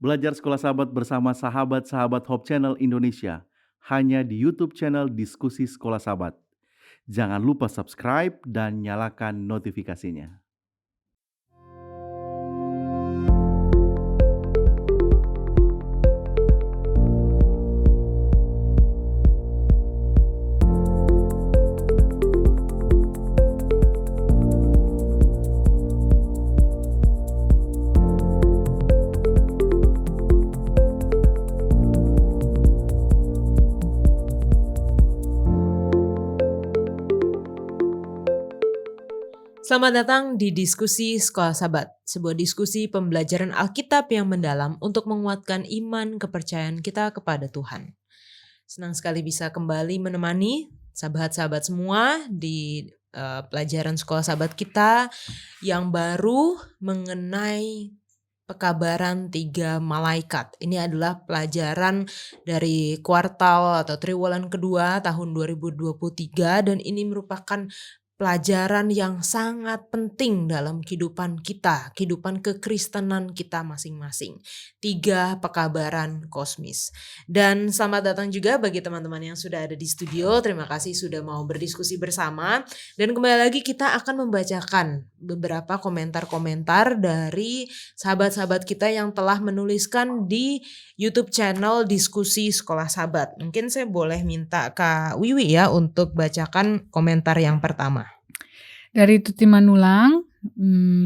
Belajar Sekolah Sahabat bersama sahabat-sahabat Hope Channel Indonesia hanya di YouTube channel Diskusi Sekolah Sahabat. Jangan lupa subscribe dan nyalakan notifikasinya. Selamat datang di Diskusi Sekolah Sahabat, sebuah diskusi pembelajaran Alkitab yang mendalam untuk menguatkan iman kepercayaan kita kepada Tuhan. Senang sekali bisa kembali menemani sahabat-sahabat semua di pelajaran Sekolah Sahabat kita yang baru mengenai pekabaran 3 malaikat. Ini adalah pelajaran dari kuartal atau triwulan kedua tahun 2023 dan ini merupakan pelajaran yang sangat penting dalam kehidupan kita, kehidupan kekristenan kita masing-masing. 3 pekabaran kosmis. Dan selamat datang juga bagi teman-teman yang sudah ada di studio. Terima kasih sudah mau berdiskusi bersama. Dan kembali lagi kita akan membacakan beberapa komentar-komentar dari sahabat-sahabat kita yang telah menuliskan di YouTube channel Diskusi Sekolah Sahabat. Mungkin saya boleh minta Kak Wiwi ya untuk bacakan komentar yang pertama. Dari Tuti Manulang,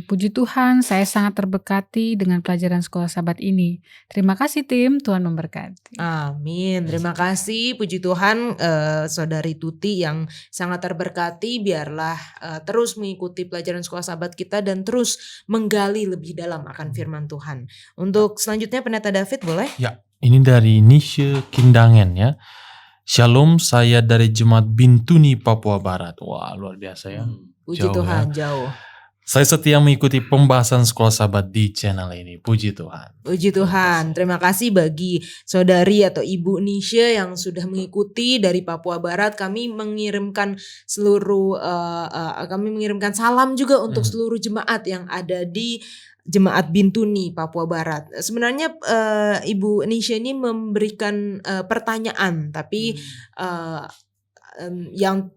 puji Tuhan saya sangat terberkati dengan pelajaran Sekolah Sahabat ini. Terima kasih tim, Tuhan memberkati. Amin, terima kasih, puji Tuhan Saudari Tuti yang sangat terberkati. Biarlah terus mengikuti pelajaran Sekolah Sahabat kita dan terus menggali lebih dalam akan firman Tuhan. Untuk selanjutnya Pendeta David boleh? Ya, ini dari Nisha Kindangen ya. Shalom, saya dari Jemaat Bintuni, Papua Barat. Wah, luar biasa ya. Puji Jauh Tuhan, ya. jauh. Saya setia mengikuti pembahasan Sekolah Sahabat di channel ini. Puji Tuhan. Puji Tuhan. Terima kasih bagi saudari atau Ibu Nisha yang sudah mengikuti dari Papua Barat. Kami mengirimkan salam juga untuk seluruh jemaat yang ada di Jemaat Bintuni, Papua Barat. Sebenarnya Ibu Nisha ini memberikan pertanyaan, tapi yang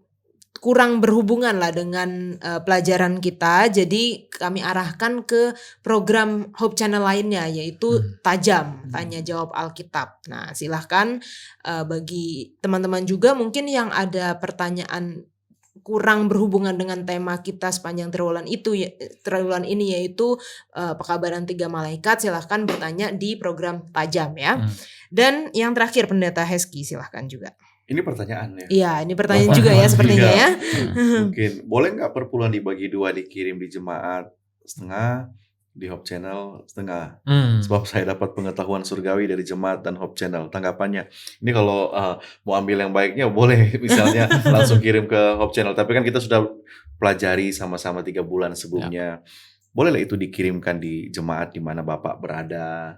kurang berhubungan lah dengan pelajaran kita. Jadi kami arahkan ke program Hope Channel lainnya, yaitu Tajam, Tanya Jawab Alkitab. Nah, silahkan bagi teman-teman juga mungkin yang ada pertanyaan kurang berhubungan dengan tema kita sepanjang triwulan ini, yaitu pekabaran 3 malaikat, silahkan bertanya di program Tajam ya. Dan yang terakhir Pendeta Heski, silahkan juga. Ini pertanyaan ya? Iya, ini pertanyaan juga ya sepertinya ya. Mungkin boleh nggak perpuluhan dibagi 2, dikirim di jemaat setengah, di Hope Channel setengah. Sebab saya dapat pengetahuan surgawi dari jemaat dan Hope Channel. Tanggapannya, ini kalau mau ambil yang baiknya boleh misalnya langsung kirim ke Hope Channel. Tapi kan kita sudah pelajari sama-sama 3 bulan sebelumnya. Bolehlah itu dikirimkan di jemaat di mana Bapak berada.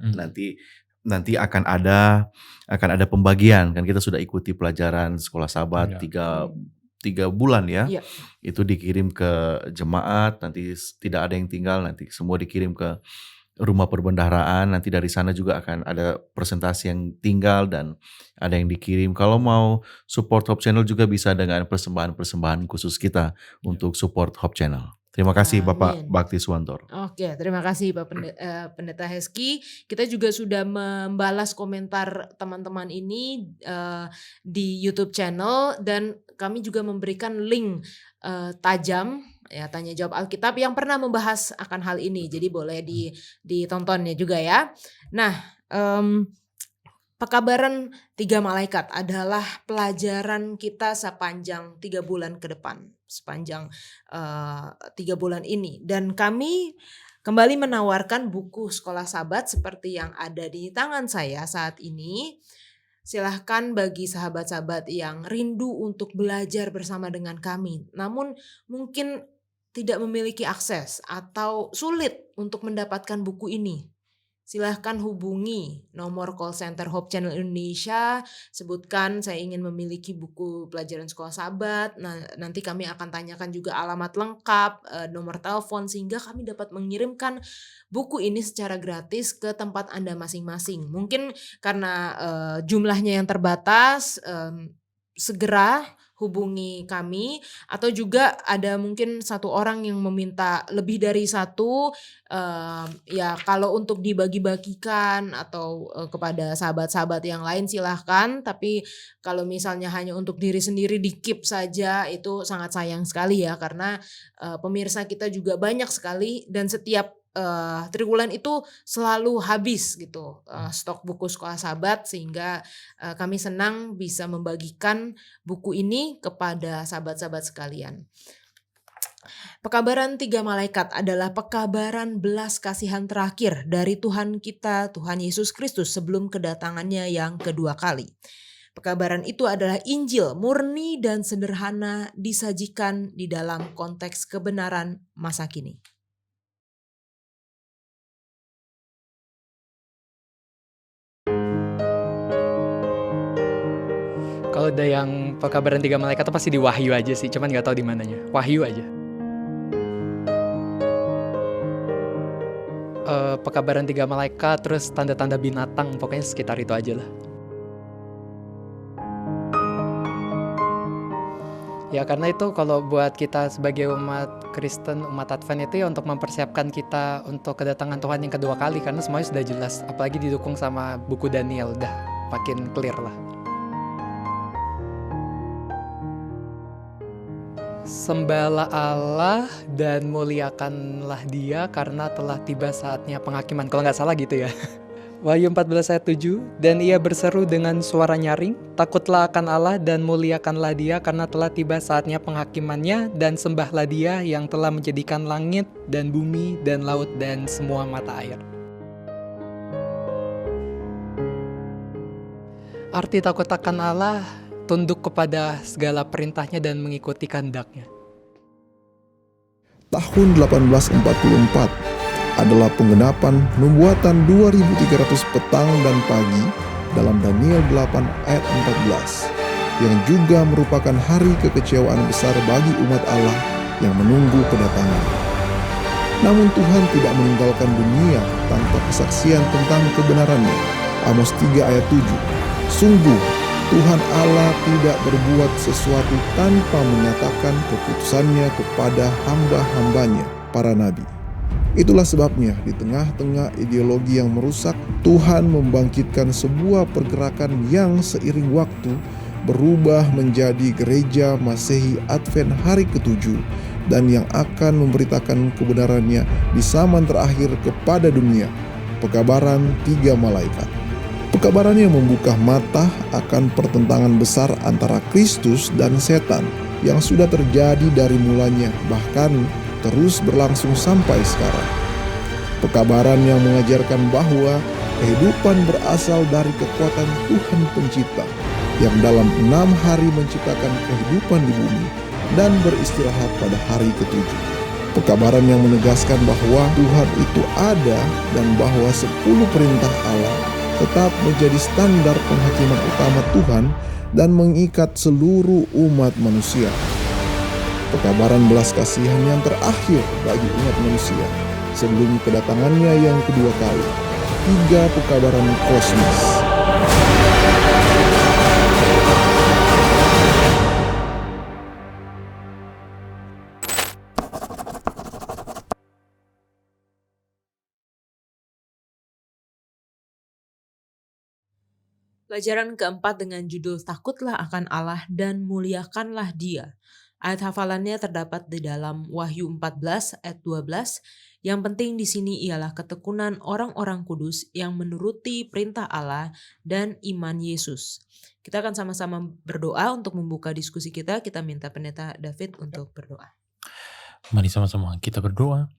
Nanti akan ada pembagian, kan kita sudah ikuti pelajaran Sekolah Sahabat 3 bulan ya. Itu dikirim ke jemaat, nanti tidak ada yang tinggal, nanti semua dikirim ke rumah perbendaharaan, nanti dari sana juga akan ada presentasi yang tinggal dan ada yang dikirim. Kalau mau support Hope Channel juga bisa dengan persembahan-persembahan khusus kita untuk support Hope Channel. Terima kasih Bapak Bakti Suwantoro. Oke, terima kasih Pak Pendeta Heski. Kita juga sudah membalas komentar teman-teman ini di YouTube channel dan kami juga memberikan link Tajam ya, Tanya Jawab Alkitab yang pernah membahas akan hal ini. Jadi boleh ditontonnya juga ya. Nah, pekabaran 3 malaikat adalah pelajaran kita sepanjang 3 bulan ke depan, sepanjang 3 bulan ini. Dan kami kembali menawarkan buku Sekolah Sahabat seperti yang ada di tangan saya saat ini. Silahkan bagi sahabat-sahabat yang rindu untuk belajar bersama dengan kami, namun mungkin tidak memiliki akses atau sulit untuk mendapatkan buku ini. silahkan hubungi nomor call center Hope Channel Indonesia, sebutkan saya ingin memiliki buku pelajaran sekolah sahabat. Nah, nanti kami akan tanyakan juga alamat lengkap, nomor telepon, sehingga kami dapat mengirimkan buku ini secara gratis ke tempat Anda masing-masing. Mungkin karena jumlahnya yang terbatas, segera hubungi kami, atau juga ada mungkin satu orang yang meminta lebih dari satu, ya kalau untuk dibagi-bagikan atau kepada sahabat-sahabat yang lain silahkan, tapi kalau misalnya hanya untuk diri sendiri di-keep saja itu sangat sayang sekali ya, karena pemirsa kita juga banyak sekali dan setiap triwulan itu selalu habis gitu stok buku sekolah sahabat, sehingga kami senang bisa membagikan buku ini kepada sahabat-sahabat sekalian. Pekabaran 3 malaikat adalah pekabaran belas kasihan terakhir dari Tuhan kita, Tuhan Yesus Kristus sebelum kedatangannya yang kedua kali. Pekabaran itu adalah Injil murni dan sederhana disajikan di dalam konteks kebenaran masa kini. Kalau ada yang pekabaran 3 malaikat itu pasti di Wahyu aja sih, cuman nggak tahu di mananya. Wahyu aja. Pekabaran 3 malaikat, terus tanda-tanda binatang, pokoknya sekitar itu aja lah. Ya karena itu kalau buat kita sebagai umat Kristen, umat Advent itu ya untuk mempersiapkan kita untuk kedatangan Tuhan yang kedua kali, karena semuanya sudah jelas, apalagi didukung sama buku Daniel, udah makin clear lah. Sembahlah Allah dan muliakanlah Dia karena telah tiba saatnya penghakiman. Kalau nggak salah gitu ya. Wahyu 14 ayat 7. Dan ia berseru dengan suara nyaring, takutlah akan Allah dan muliakanlah Dia karena telah tiba saatnya penghakimannya, dan sembahlah Dia yang telah menjadikan langit dan bumi dan laut dan semua mata air. Arti takut akan Allah, tunduk kepada segala perintahnya dan mengikuti kehendaknya. Tahun 1844 adalah penggenapan nubuatan 2300 petang dan pagi dalam Daniel 8 ayat 14, yang juga merupakan hari kekecewaan besar bagi umat Allah yang menunggu kedatangan. Namun Tuhan tidak meninggalkan dunia tanpa kesaksian tentang kebenarannya. Amos 3 ayat 7. Sungguh Tuhan Allah tidak berbuat sesuatu tanpa menyatakan keputusannya kepada hamba-hambanya, para nabi. Itulah sebabnya di tengah-tengah ideologi yang merusak, Tuhan membangkitkan sebuah pergerakan yang seiring waktu berubah menjadi gereja Masehi Advent hari ke-7 dan yang akan memberitakan kebenarannya di zaman terakhir kepada dunia. Pekabaran 3 malaikat. Pekabaran yang membuka mata akan pertentangan besar antara Kristus dan setan yang sudah terjadi dari mulanya, bahkan terus berlangsung sampai sekarang. Pekabaran yang mengajarkan bahwa kehidupan berasal dari kekuatan Tuhan Pencipta yang dalam 6 hari menciptakan kehidupan di bumi dan beristirahat pada hari ke-7. Pekabaran yang menegaskan bahwa Tuhan itu ada dan bahwa 10 perintah Allah tetap menjadi standar penghakiman utama Tuhan dan mengikat seluruh umat manusia. Pekabaran belas kasihan yang terakhir bagi umat manusia sebelum kedatangannya yang kedua kali. 3 pekabaran kosmis. Pelajaran keempat dengan judul Takutlah akan Allah dan muliakanlah Dia. Ayat hafalannya terdapat di dalam Wahyu 14 ayat 12. Yang penting di sini ialah ketekunan orang-orang kudus yang menuruti perintah Allah dan iman Yesus. Kita akan sama-sama berdoa untuk membuka diskusi kita. Kita minta Pendeta David untuk berdoa. Mari sama-sama kita berdoa.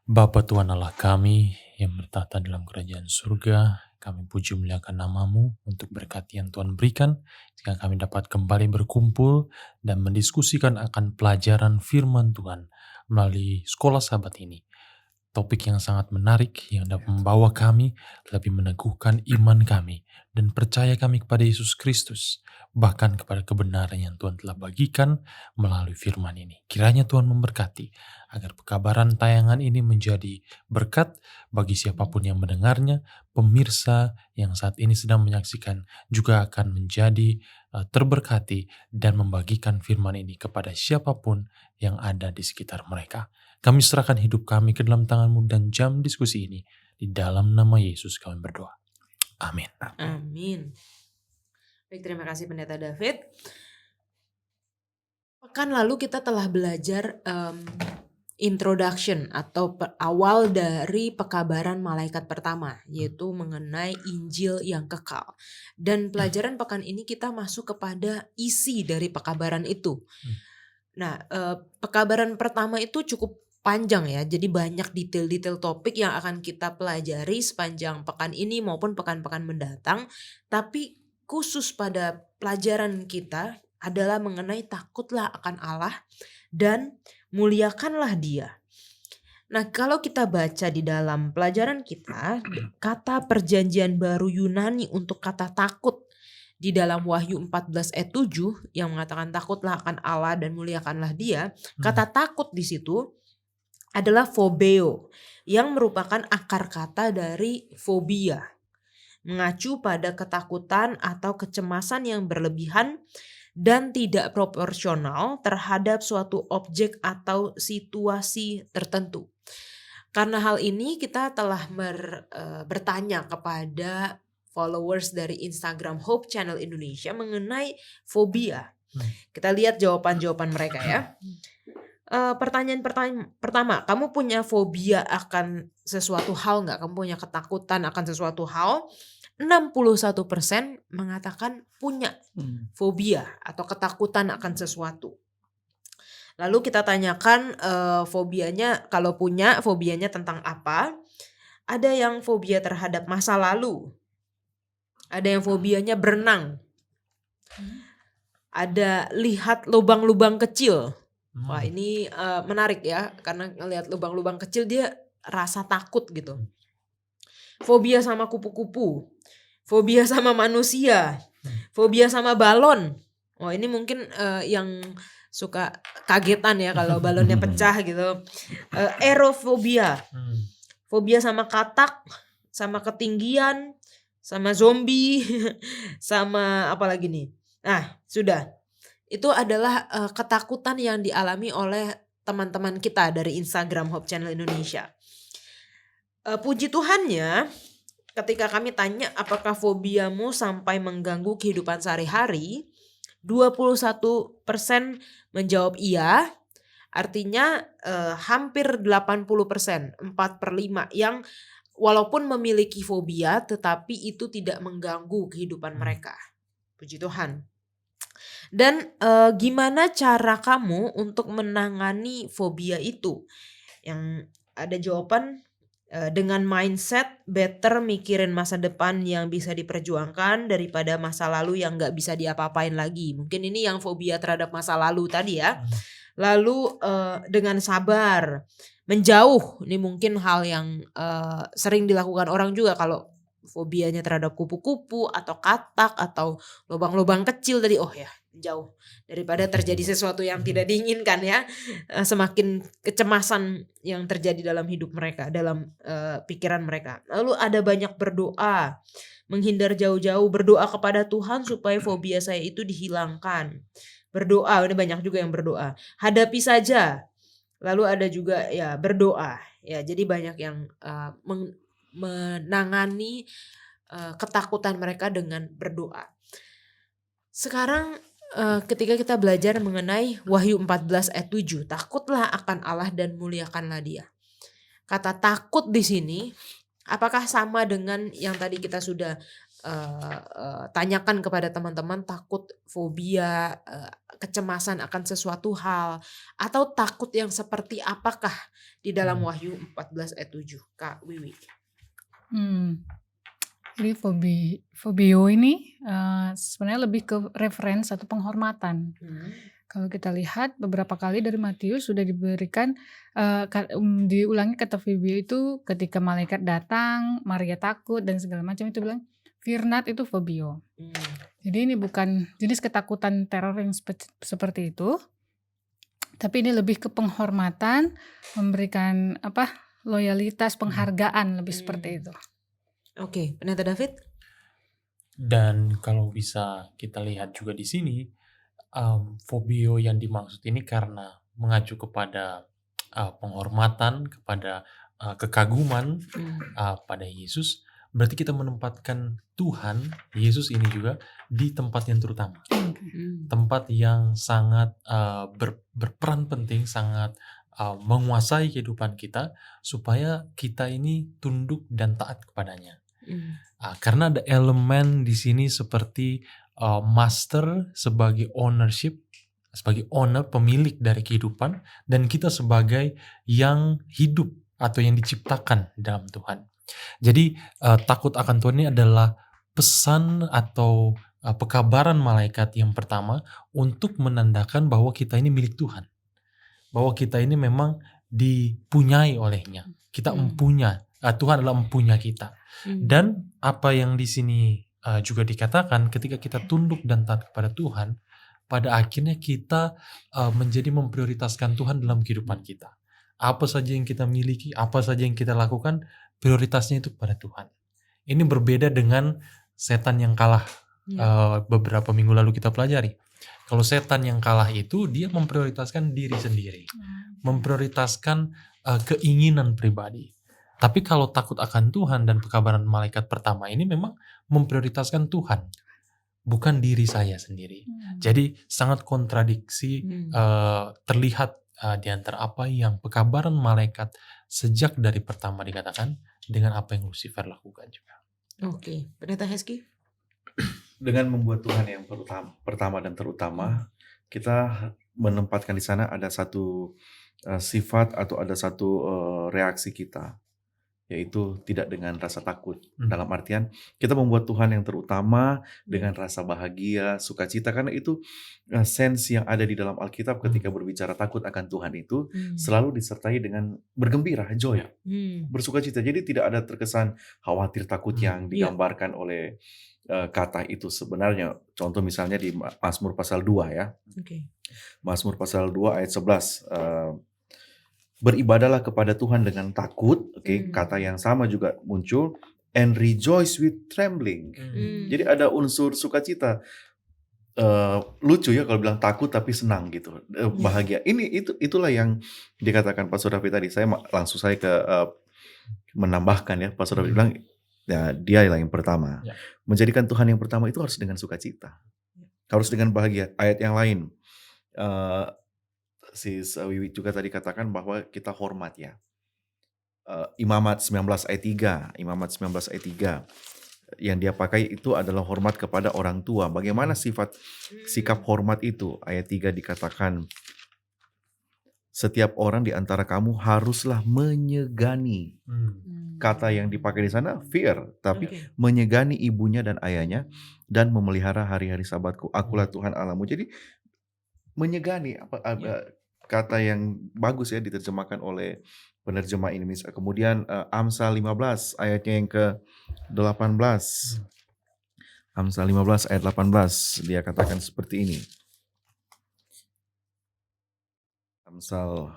Bapa Tuhan Allah kami yang bertahta dalam kerajaan surga, kami puji muliakan nama-Mu untuk berkat yang Tuhan berikan, sehingga kami dapat kembali berkumpul dan mendiskusikan akan pelajaran firman Tuhan melalui sekolah sahabat ini. topik yang sangat menarik yang dapat membawa kami lebih meneguhkan iman kami dan percaya kami kepada Yesus Kristus, bahkan kepada kebenaran yang Tuhan telah bagikan melalui firman ini. Kiranya Tuhan memberkati agar pekabaran tayangan ini menjadi berkat bagi siapapun yang mendengarnya. Pemirsa yang saat ini sedang menyaksikan juga akan menjadi terberkati dan membagikan firman ini kepada siapapun yang ada di sekitar mereka. Kami serahkan hidup kami ke dalam tangan-Mu dan jam diskusi ini. Di dalam nama Yesus kami berdoa. Amin. Amin. Baik, terima kasih Pendeta David. Pekan lalu kita telah belajar introduction atau awal dari pekabaran malaikat pertama, yaitu mengenai Injil yang kekal. Dan pelajaran pekan ini kita masuk kepada isi dari pekabaran itu. Nah, pekabaran pertama itu cukup panjang ya, jadi banyak detail-detail topik yang akan kita pelajari sepanjang pekan ini maupun pekan-pekan mendatang. Tapi khusus pada pelajaran kita adalah mengenai takutlah akan Allah dan muliakanlah Dia. Nah, kalau kita baca di dalam pelajaran kita, kata perjanjian baru Yunani untuk kata takut di dalam Wahyu 14 ayat 7 yang mengatakan takutlah akan Allah dan muliakanlah Dia, kata takut di situ adalah phobeo yang merupakan akar kata dari fobia, mengacu pada ketakutan atau kecemasan yang berlebihan dan tidak proporsional terhadap suatu objek atau situasi tertentu. Karena hal ini kita telah bertanya kepada followers dari Instagram Hope Channel Indonesia mengenai fobia. Kita lihat jawaban-jawaban mereka ya. Pertanyaan pertama, kamu punya fobia akan sesuatu hal nggak? Kamu punya ketakutan akan sesuatu hal? 61% mengatakan punya fobia atau ketakutan akan sesuatu. Lalu kita tanyakan fobianya, kalau punya fobianya tentang apa? Ada yang fobia terhadap masa lalu. Ada yang fobianya berenang. Ada lihat lubang-lubang kecil. Wah, ini menarik ya, karena ngelihat lubang-lubang kecil dia rasa takut gitu. Fobia sama kupu-kupu, fobia sama manusia, fobia sama balon. Oh, ini mungkin yang suka kagetan ya kalau balonnya pecah gitu. Aerofobia, fobia sama katak, sama ketinggian, sama zombie, sama apa lagi nih? Nah, sudah. Itu adalah ketakutan yang dialami oleh teman-teman kita dari Instagram Hope Channel Indonesia. Puji Tuhannya, ketika kami tanya apakah fobiamu sampai mengganggu kehidupan sehari-hari, 21% menjawab iya. Artinya hampir 80%, 4/5 yang walaupun memiliki fobia tetapi itu tidak mengganggu kehidupan mereka. Puji Tuhan. Dan gimana cara kamu untuk menangani fobia itu? Yang ada jawaban dengan mindset better mikirin masa depan yang bisa diperjuangkan daripada masa lalu yang gak bisa diapa-apain lagi. Mungkin ini yang fobia terhadap masa lalu tadi ya. Lalu dengan sabar, menjauh. Ini mungkin hal yang sering dilakukan orang juga kalau fobianya terhadap kupu-kupu atau katak atau lubang-lubang kecil tadi. Oh ya, jauh daripada terjadi sesuatu yang tidak diinginkan ya. Semakin kecemasan yang terjadi dalam hidup mereka, dalam pikiran mereka. Lalu ada banyak berdoa, menghindar jauh-jauh, berdoa kepada Tuhan supaya fobia saya itu dihilangkan. Berdoa, ini banyak juga yang berdoa. Hadapi saja. Lalu ada juga ya berdoa. Ya, jadi banyak yang menangani ketakutan mereka dengan berdoa. Sekarang ketika kita belajar mengenai Wahyu 14 ayat 7, takutlah akan Allah dan muliakanlah Dia. Kata takut di sini apakah sama dengan yang tadi kita sudah tanyakan kepada teman-teman, takut, fobia, kecemasan akan sesuatu hal, atau takut yang seperti apakah di dalam Wahyu 14 ayat 7, Kak Wiwi? Jadi fobio ini sebenarnya lebih ke reference atau penghormatan. Kalau kita lihat beberapa kali dari Matius sudah diberikan diulangi kata fobia itu ketika malaikat datang, Maria takut dan segala macam itu bilang fear not itu fobio. Jadi ini bukan jenis ketakutan teror yang seperti itu, tapi ini lebih ke penghormatan, memberikan loyalitas, penghargaan lebih seperti itu. Oke, Pendeta David? Dan kalau bisa kita lihat juga di sini, fobio yang dimaksud ini karena mengacu kepada penghormatan, kepada kekaguman pada Yesus, berarti kita menempatkan Tuhan, Yesus ini juga di tempat yang terutama. Tempat yang sangat berperan penting, sangat menguasai kehidupan kita, supaya kita ini tunduk dan taat kepadanya. Karena ada elemen di sini seperti master sebagai ownership, sebagai owner, pemilik dari kehidupan, dan kita sebagai yang hidup atau yang diciptakan dalam Tuhan. Jadi takut akan Tuhan ini adalah pesan atau pekabaran malaikat yang pertama untuk menandakan bahwa kita ini milik Tuhan, bahwa kita ini memang dipunyai olehnya, kita empunya, Tuhan adalah empunya kita. Dan apa yang di sini juga dikatakan, ketika kita tunduk dan taat kepada Tuhan, pada akhirnya kita menjadi memprioritaskan Tuhan dalam kehidupan kita. Apa saja yang kita miliki, apa saja yang kita lakukan, prioritasnya itu kepada Tuhan. Ini berbeda dengan setan yang kalah. Beberapa minggu lalu kita pelajari. Kalau setan yang kalah itu, dia memprioritaskan diri sendiri, memprioritaskan keinginan pribadi. Tapi kalau takut akan Tuhan dan pekabaran malaikat pertama ini memang memprioritaskan Tuhan, bukan diri saya sendiri. Jadi sangat kontradiksi terlihat di antara apa yang pekabaran malaikat sejak dari pertama dikatakan dengan apa yang Lucifer lakukan juga. Oke, Pendeta Hezki? Dengan membuat Tuhan yang pertama dan terutama, kita menempatkan di sana ada satu sifat atau ada satu reaksi kita, yaitu tidak dengan rasa takut. Dalam artian kita membuat Tuhan yang terutama dengan rasa bahagia, sukacita, karena itu sense yang ada di dalam Alkitab ketika berbicara takut akan Tuhan itu selalu disertai dengan bergembira, joy, bersukacita. Jadi tidak ada terkesan khawatir, takut yang digambarkan oleh kata itu sebenarnya. Contoh misalnya di Mazmur pasal 2 ya. Mazmur pasal 2 ayat 11. Beribadahlah kepada Tuhan dengan takut, kata yang sama juga muncul, and rejoice with trembling. Jadi ada unsur sukacita. Lucu ya kalau bilang takut tapi senang gitu, bahagia. Itulah yang dikatakan Pastor David tadi. Saya langsung ke menambahkan ya, Pastor David bilang ya, dia yang pertama. Menjadikan Tuhan yang pertama itu harus dengan sukacita, harus dengan bahagia. Ayat yang lain, si Wiwi juga tadi katakan bahwa kita hormat ya. Imamat 19 ayat 3, Imamat 19 ayat 3 yang dia pakai itu adalah hormat kepada orang tua. Bagaimana sikap hormat itu? Ayat 3 dikatakan, setiap orang di antara kamu haruslah menyegani. Kata yang dipakai di sana fear, tapi menyegani ibunya dan ayahnya dan memelihara hari-hari Sabatku. Akulah Tuhan Allahmu. Jadi menyegani kata yang bagus ya diterjemahkan oleh penerjemah ini. Kemudian Amsal 15 ayatnya yang ke-18. Amsal 15 ayat 18 dia katakan seperti ini. Amsal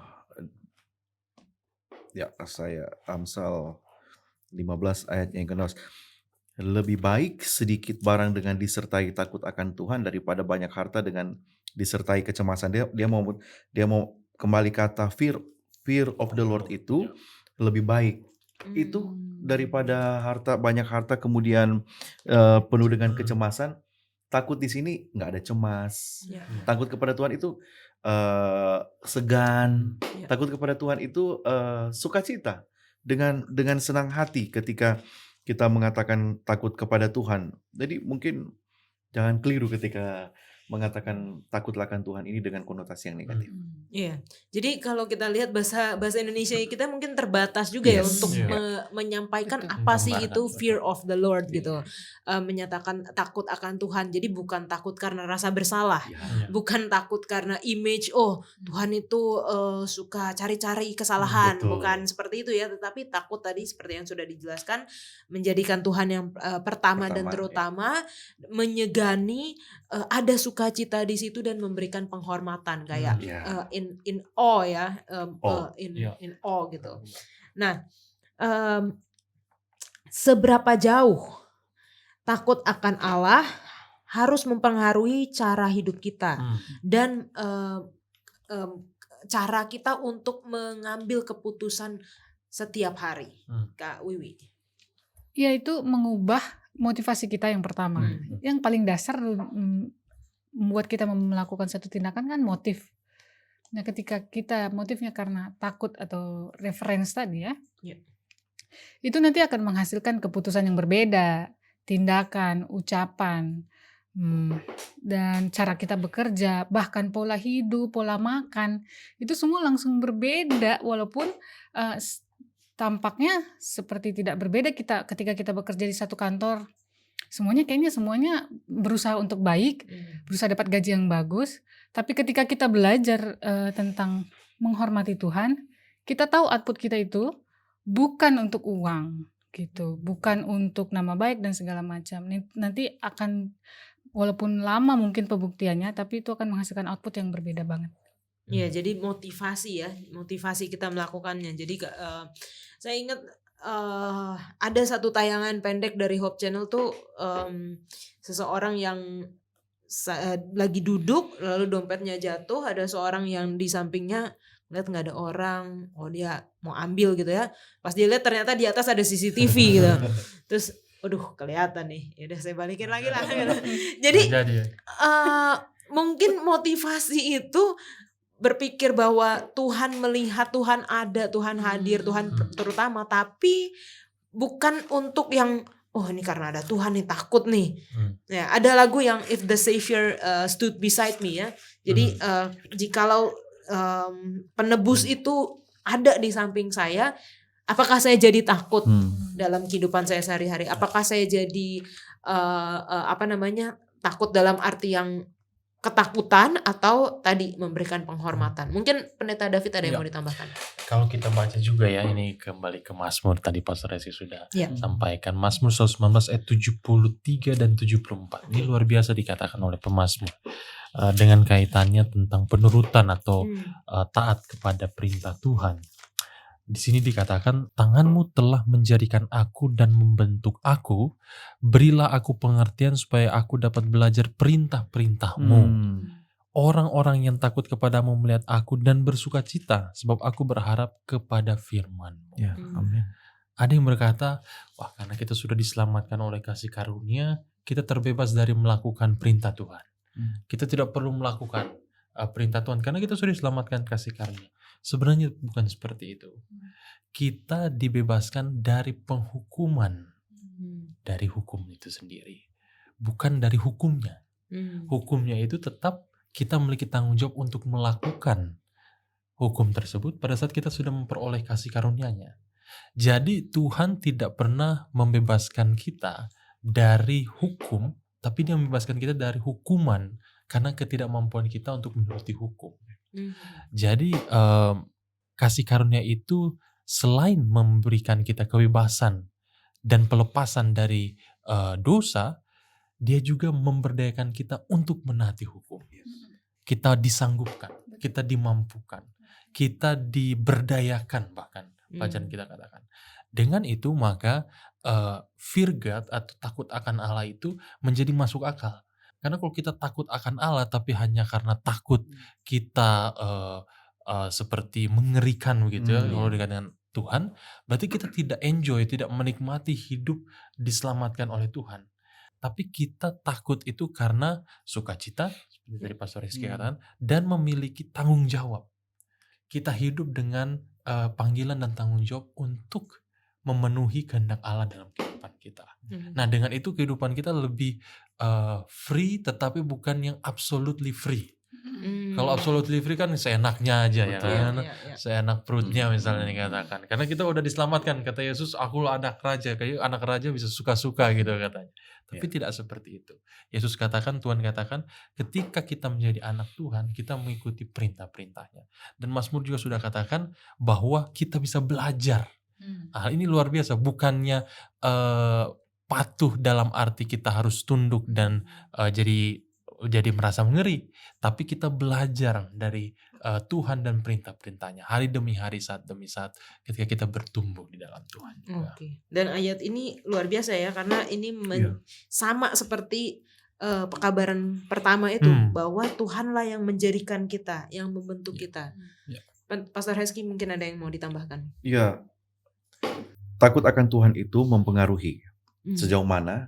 15 ayat yang ke-16. Lebih baik sedikit barang dengan disertai takut akan Tuhan daripada banyak harta dengan disertai kecemasan. Dia mau kembali kata fear of the Lord itu lebih baik. Itu daripada banyak harta kemudian penuh dengan kecemasan. Takut di sini nggak ada cemas. Takut kepada Tuhan itu segan. Takut kepada Tuhan itu sukacita, dengan senang hati ketika kita mengatakan takut kepada Tuhan. Jadi mungkin jangan keliru ketika mengatakan takutlah akan Tuhan ini dengan konotasi yang negatif. Iya. Jadi kalau kita lihat bahasa Indonesia kita mungkin terbatas juga ya untuk menyampaikan Betul. apa sih Menggambarkan, itu betul. fear of the Lord Iya. gitu. Menyatakan takut akan Tuhan. Jadi bukan takut karena rasa bersalah, Ya. bukan takut karena image Tuhan itu suka cari-cari kesalahan, Betul. bukan seperti itu ya, tetapi takut tadi seperti yang sudah dijelaskan menjadikan Tuhan yang pertama dan Pertama, terutama, menyegani ada sukacita di situ dan memberikan penghormatan kayak Ya. in awe ya, Awe, in awe gitu. Nah, seberapa jauh takut akan Allah harus mempengaruhi cara hidup kita dan cara kita untuk mengambil keputusan setiap hari, Kak Wiwi? Yaitu mengubah motivasi kita yang pertama. Yang paling dasar membuat kita melakukan satu tindakan kan motif. Nah, ketika kita motifnya karena takut atau reference tadi ya, itu nanti akan menghasilkan keputusan yang berbeda, tindakan, ucapan, dan cara kita bekerja, bahkan pola hidup, pola makan, itu semua langsung berbeda walaupun tampaknya seperti tidak berbeda ketika kita bekerja di satu kantor. Semuanya berusaha untuk baik, berusaha dapat gaji yang bagus. Tapi ketika kita belajar tentang menghormati Tuhan, kita tahu output kita itu bukan untuk uang gitu, bukan untuk nama baik dan segala macam. Nanti akan walaupun lama mungkin pembuktiannya, tapi itu akan menghasilkan output yang berbeda banget. Ya, jadi motivasi kita melakukannya. Jadi saya ingat ada satu tayangan pendek dari Hope Channel tuh, seseorang yang lagi duduk lalu dompetnya jatuh, ada seorang yang di sampingnya lihat nggak ada orang, dia mau ambil gitu ya. Pas dia lihat ternyata di atas ada CCTV gitu. Terus, aduh kelihatan nih, ya udah saya balikin lagi lah. Gitu. Jadi mungkin motivasi itu berpikir bahwa Tuhan melihat, Tuhan ada, Tuhan hadir, Tuhan terutama, tapi bukan untuk yang ini karena ada Tuhan nih takut nih. Ya, ada lagu yang If the Savior Stood Beside Me ya. Jadi jikalau penebus itu ada di samping saya, apakah saya jadi takut dalam kehidupan saya sehari-hari? Apakah saya jadi takut dalam arti yang ketakutan atau tadi memberikan penghormatan? Mungkin Pendeta David ada yang mau ditambahkan? Kalau kita baca juga ya, ini kembali ke Mazmur tadi Pastor Resi sudah sampaikan. Mazmur 119 ayat 73 dan 74. Ini luar biasa dikatakan oleh pemazmur dengan kaitannya tentang penurutan atau taat kepada perintah Tuhan. Di sini dikatakan, tanganmu telah menjadikan aku dan membentuk aku, berilah aku pengertian supaya aku dapat belajar perintah-perintahmu. Orang-orang yang takut kepadamu melihat aku dan bersuka cita, sebab aku berharap kepada firman-Mu. Ya, amin. Ada yang berkata, karena kita sudah diselamatkan oleh kasih karunia, kita terbebas dari melakukan perintah Tuhan. Kita tidak perlu melakukan perintah Tuhan karena kita sudah diselamatkan kasih karunia. Sebenarnya bukan seperti itu. Kita dibebaskan dari penghukuman, dari hukum itu sendiri, bukan dari hukumnya. Hukumnya itu tetap kita memiliki tanggung jawab untuk melakukan hukum tersebut pada saat kita sudah memperoleh kasih karunia-Nya. Jadi Tuhan tidak pernah membebaskan kita dari hukum, tapi Dia membebaskan kita dari hukuman karena ketidakmampuan kita untuk menuruti hukum. Jadi kasih karunia itu selain memberikan kita kebebasan dan pelepasan dari dosa, Dia juga memberdayakan kita untuk menaati hukum. Kita disanggupkan, kita dimampukan, kita diberdayakan, bahkan bacaan kita katakan. Dengan itu maka fear God atau takut akan Allah itu menjadi masuk akal. Karena kalau kita takut akan Allah tapi hanya karena takut kita seperti mengerikan begitu ya, kalau dikatakan Tuhan, berarti kita tidak enjoy, tidak menikmati hidup diselamatkan oleh Tuhan. Tapi kita takut itu karena sukacita, seperti tadi Pastor Rizky katakan, dan memiliki tanggung jawab. Kita hidup dengan panggilan dan tanggung jawab untuk memenuhi kehendak Allah dalam kehidupan kita. Nah, dengan itu kehidupan kita lebih free, tetapi bukan yang absolutely free. Kalau absolutely free kan seenaknya aja ya Betul. kan, seenak perutnya misalnya dikatakan. Karena kita udah diselamatkan, kata Yesus, akulah anak raja. Kayak anak raja bisa suka-suka gitu katanya. Tapi tidak seperti itu. Yesus katakan, Tuhan katakan, ketika kita menjadi anak Tuhan, kita mengikuti perintah-perintahnya. Dan Mazmur juga sudah katakan bahwa kita bisa belajar. Hal ini luar biasa, bukannya patuh dalam arti kita harus tunduk dan jadi merasa mengeri, tapi kita belajar dari Tuhan dan perintah-perintahnya hari demi hari, saat demi saat, ketika kita bertumbuh di dalam Tuhan juga. Oke. Dan ayat ini luar biasa ya, karena ini sama seperti pekabaran pertama itu, bahwa Tuhanlah yang menjadikan kita, yang membentuk kita. Pastor Heski mungkin ada yang mau ditambahkan? Iya, takut akan Tuhan itu mempengaruhi sejauh mana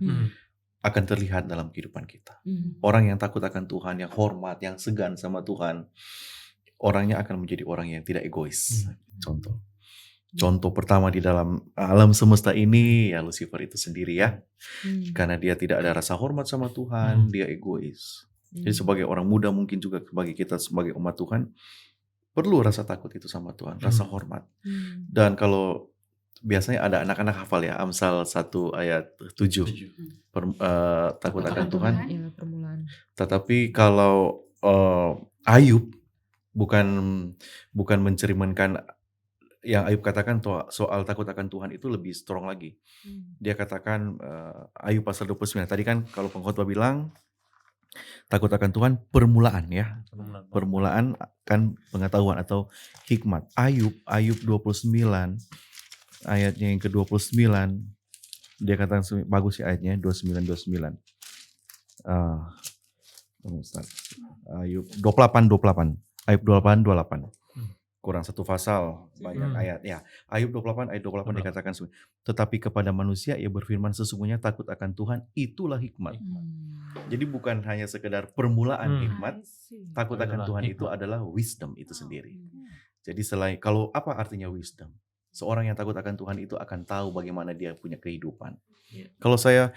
akan terlihat dalam kehidupan kita. Orang yang takut akan Tuhan, yang hormat, yang segan sama Tuhan, orangnya akan menjadi orang yang tidak egois. Contoh pertama di dalam alam semesta ini ya Lucifer itu sendiri ya. Karena dia tidak ada rasa hormat sama Tuhan, dia egois. Jadi sebagai orang muda, mungkin juga bagi kita sebagai umat Tuhan, perlu rasa takut itu sama Tuhan, rasa hormat. Dan kalau biasanya ada anak-anak hafal ya, Amsal 1 ayat 7. Takut akan Tuhan. Ya, permulaan. Tetapi kalau Ayub bukan mencerminkan yang Ayub katakan soal takut akan Tuhan itu lebih strong lagi. Dia katakan Ayub pasal 29. Tadi kan kalau pengkhotbah bilang takut akan Tuhan permulaan ya. Permulaan kan pengetahuan atau hikmat. Ayub 29 ayatnya yang ke-29, dia katakan bagus ya ayatnya 29. Ayub 28. Ayub 28. Kurang satu pasal, banyak ayat ya. Ayub 28 ayat 28 dikatakan, tetapi kepada manusia ia berfirman, sesungguhnya takut akan Tuhan itulah hikmat. Jadi bukan hanya sekedar permulaan hikmat, takut akan Tuhan itu adalah wisdom itu sendiri. Jadi selain, kalau apa artinya wisdom? Seorang yang takut akan Tuhan itu akan tahu bagaimana dia punya kehidupan. Kalau saya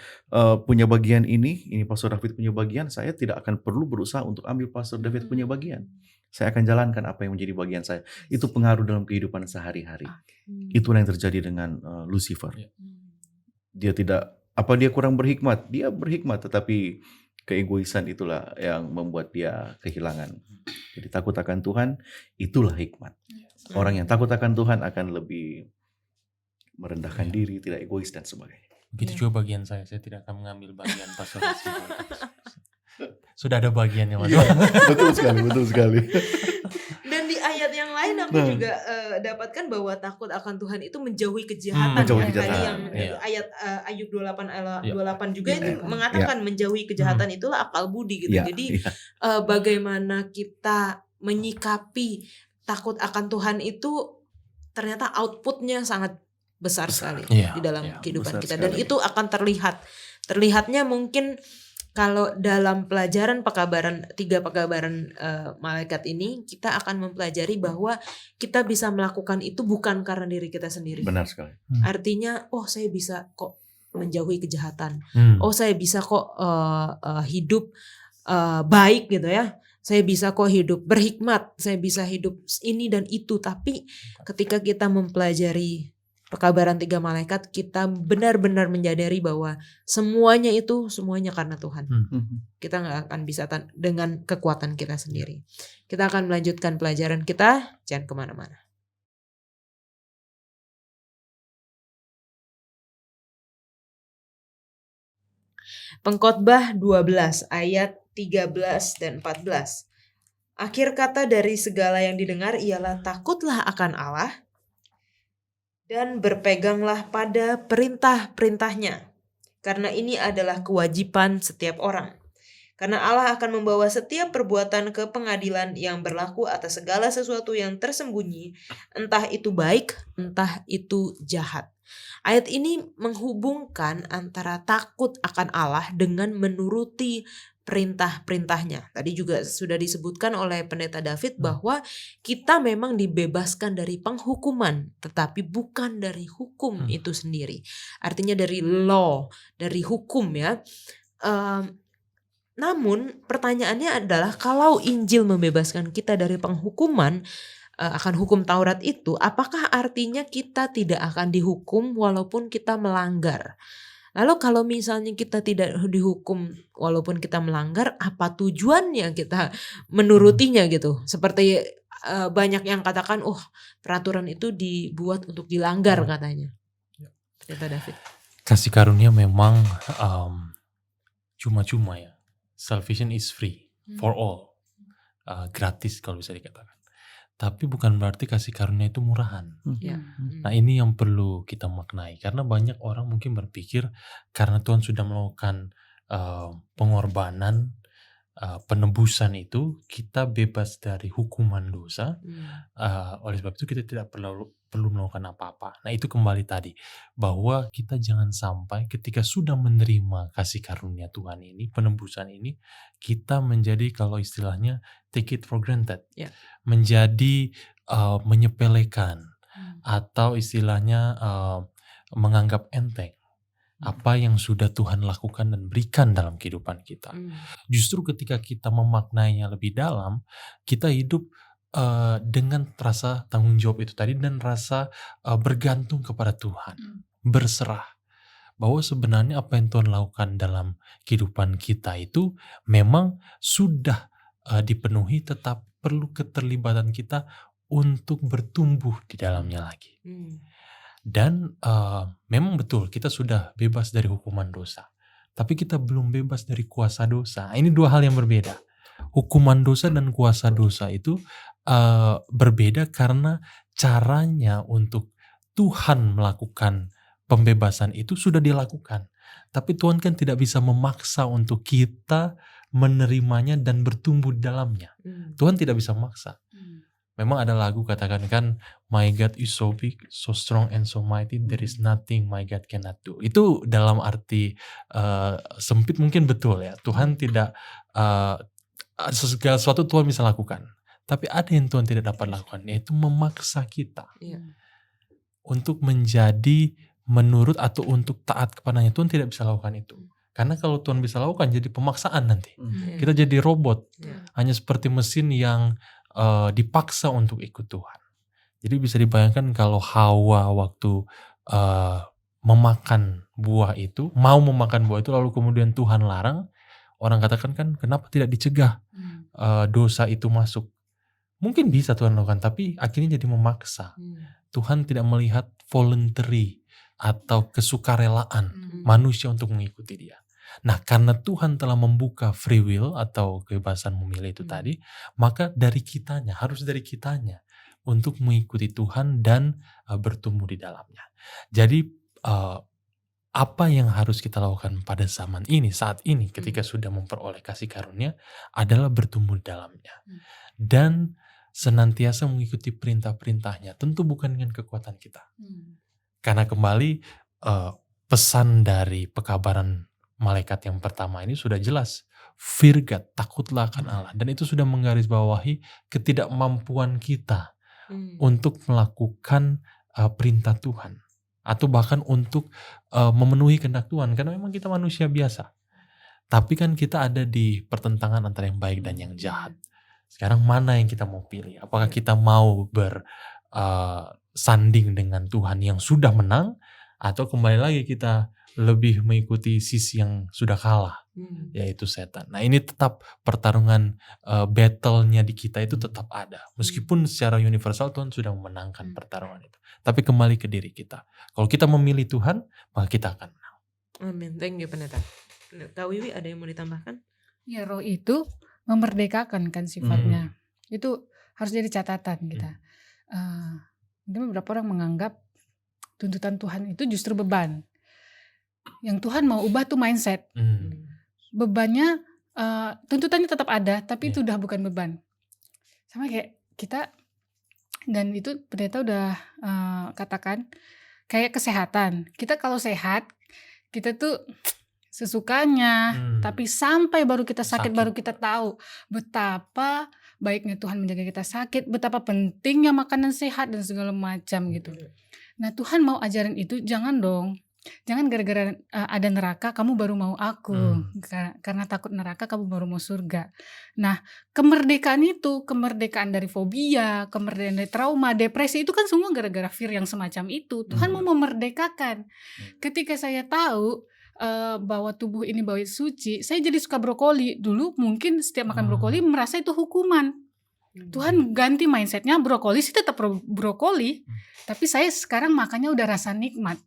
punya bagian ini Pastor David punya bagian, saya tidak akan perlu berusaha untuk ambil Pastor David punya bagian. Saya akan jalankan apa yang menjadi bagian saya. Itu pengaruh dalam kehidupan sehari-hari. Itulah yang terjadi dengan Lucifer. Dia kurang berhikmat. Dia berhikmat, tetapi keegoisan itulah yang membuat dia kehilangan. Jadi takut akan Tuhan, itulah hikmat. Orang yang takut akan Tuhan akan lebih merendahkan diri, tidak egois dan sebagainya. Begitu juga bagian saya tidak akan mengambil bagian Pastor Rizky. Sudah ada bagiannya, Mas. Betul sekali. Dan di ayat yang lain aku juga dapatkan bahwa takut akan Tuhan itu menjauhi kejahatan. Tadi yang ayat Ayub 28 ayat 28 juga itu mengatakan menjauhi kejahatan itulah akal budi gitu. Jadi bagaimana kita menyikapi takut akan Tuhan itu ternyata outputnya sangat besar sekali di dalam kehidupan kita. Dan itu akan terlihatnya mungkin kalau dalam pelajaran pekabaran 3 pekabaran malaikat ini, kita akan mempelajari bahwa kita bisa melakukan itu bukan karena diri kita sendiri. Benar sekali. Artinya, saya bisa kok menjauhi kejahatan. Saya bisa kok hidup baik gitu ya. Saya bisa kok hidup berhikmat, saya bisa hidup ini dan itu. Tapi ketika kita mempelajari pekabaran 3 malaikat, kita benar-benar menyadari bahwa semuanya karena Tuhan. Kita gak akan bisa dengan kekuatan kita sendiri. Kita akan melanjutkan pelajaran kita, jangan kemana-mana. Pengkhotbah 12 ayat 13 dan 14. Akhir kata dari segala yang didengar ialah takutlah akan Allah dan berpeganglah pada perintah-perintahnya. Karena ini adalah kewajiban setiap orang. Karena Allah akan membawa setiap perbuatan ke pengadilan yang berlaku atas segala sesuatu yang tersembunyi, entah itu baik, entah itu jahat. Ayat ini menghubungkan antara takut akan Allah dengan menuruti perintah-perintahnya. Tadi juga sudah disebutkan oleh Pendeta David bahwa kita memang dibebaskan dari penghukuman, tetapi bukan dari hukum itu sendiri. Artinya dari law, dari hukum ya. Namun pertanyaannya adalah kalau Injil membebaskan kita dari penghukuman akan hukum Taurat itu, apakah artinya kita tidak akan dihukum walaupun kita melanggar? Lalu kalau misalnya kita tidak dihukum walaupun kita melanggar, apa tujuannya kita menurutinya gitu? Seperti banyak yang katakan, peraturan itu dibuat untuk dilanggar katanya. Pendeta David. Kasih karunia memang cuma-cuma ya. Salvation is free for all, gratis kalau bisa dikatakan. Tapi bukan berarti kasih karunia itu murahan. Ya. Nah ini yang perlu kita maknai. Karena banyak orang mungkin berpikir karena Tuhan sudah melakukan pengorbanan, penebusan itu, kita bebas dari hukuman dosa. Oleh sebab itu kita tidak perlu melakukan apa-apa. Nah itu kembali tadi, bahwa kita jangan sampai ketika sudah menerima kasih karunia Tuhan ini, penebusan ini, kita menjadi kalau istilahnya take it for granted. Menjadi menyepelekan atau istilahnya menganggap enteng apa yang sudah Tuhan lakukan dan berikan dalam kehidupan kita. Justru ketika kita memaknainya lebih dalam, kita hidup dengan rasa tanggung jawab itu tadi dan rasa bergantung kepada Tuhan, berserah. Bahwa sebenarnya apa yang Tuhan lakukan dalam kehidupan kita itu memang sudah dipenuhi, tetap perlu keterlibatan kita untuk bertumbuh di dalamnya lagi. Dan memang betul kita sudah bebas dari hukuman dosa, tapi kita belum bebas dari kuasa dosa. Ini dua hal yang berbeda. Hukuman dosa dan kuasa dosa itu berbeda karena caranya untuk Tuhan melakukan pembebasan itu sudah dilakukan. Tapi Tuhan kan tidak bisa memaksa untuk kita menerimanya dan bertumbuh di dalamnya. Tuhan tidak bisa memaksa. Memang ada lagu katakan kan, my God is so big, so strong and so mighty, there is nothing my God cannot do. Itu dalam arti sempit mungkin betul ya. Tuhan tidak segala sesuatu Tuhan bisa lakukan. Tapi ada yang Tuhan tidak dapat lakukan, yaitu memaksa kita untuk menjadi menurut atau untuk taat kepadanya. Tuhan tidak bisa lakukan itu. Karena kalau Tuhan bisa lakukan jadi pemaksaan nanti. Kita jadi robot. Hanya seperti mesin yang dipaksa untuk ikut Tuhan. Jadi bisa dibayangkan kalau Hawa waktu memakan buah itu, mau memakan buah itu lalu kemudian Tuhan larang, orang katakan kan kenapa tidak dicegah dosa itu masuk. Mungkin bisa Tuhan lakukan, tapi akhirnya jadi memaksa. Tuhan tidak melihat voluntary atau kesukarelaan manusia untuk mengikuti dia. Nah karena Tuhan telah membuka free will atau kebebasan memilih itu tadi, maka harus dari kitanya untuk mengikuti Tuhan dan bertumbuh di dalamnya. Jadi apa yang harus kita lakukan pada zaman ini, saat ini ketika sudah memperoleh kasih karunia adalah bertumbuh di dalamnya. Dan senantiasa mengikuti perintah-perintahnya, tentu bukan dengan kekuatan kita. Karena kembali pesan dari pekabaran malaikat yang pertama ini sudah jelas. Fear God, takutlah akan Allah. Dan itu sudah menggarisbawahi ketidakmampuan kita untuk melakukan perintah Tuhan. Atau bahkan untuk memenuhi kehendak Tuhan. Karena memang kita manusia biasa. Tapi kan kita ada di pertentangan antara yang baik dan yang jahat. Sekarang mana yang kita mau pilih? Apakah kita mau bersanding dengan Tuhan yang sudah menang? Atau kembali lagi kita lebih mengikuti sisi yang sudah kalah, yaitu setan. Nah ini tetap pertarungan battle-nya di kita itu tetap ada. Meskipun secara universal Tuhan sudah memenangkan pertarungan itu. Tapi kembali ke diri kita. Kalau kita memilih Tuhan, maka kita akan menang. Amin. Thank you Pendeta. Kak Wiwi ada yang mau ditambahkan? Ya roh itu memerdekakan kan sifatnya. Itu harus jadi catatan kita. Mungkin beberapa orang menganggap tuntutan Tuhan itu justru beban. Yang Tuhan mau ubah tuh mindset. Bebannya tuntutannya tetap ada, tapi itu Iya. udah bukan beban. Sama kayak kita, dan itu pendeta udah katakan kayak kesehatan. Kita kalau sehat, kita tuh sesukanya, tapi sampai baru kita sakit baru kita tahu betapa baiknya Tuhan menjaga kita sakit, betapa pentingnya makanan sehat dan segala macam gitu. Nah, Tuhan mau ajarin itu, jangan dong. Jangan gara-gara ada neraka kamu baru mau aku. Karena takut neraka kamu baru mau surga. Nah, kemerdekaan itu, kemerdekaan dari fobia, kemerdekaan dari trauma, depresi, itu kan semua gara-gara fear yang semacam itu. Tuhan mau memerdekakan. Ketika saya tahu bahwa tubuh ini bau suci, saya jadi suka brokoli. Dulu mungkin setiap makan brokoli merasa itu hukuman. Tuhan ganti mindsetnya, brokoli sih tetap brokoli, tapi saya sekarang makannya udah rasa nikmat.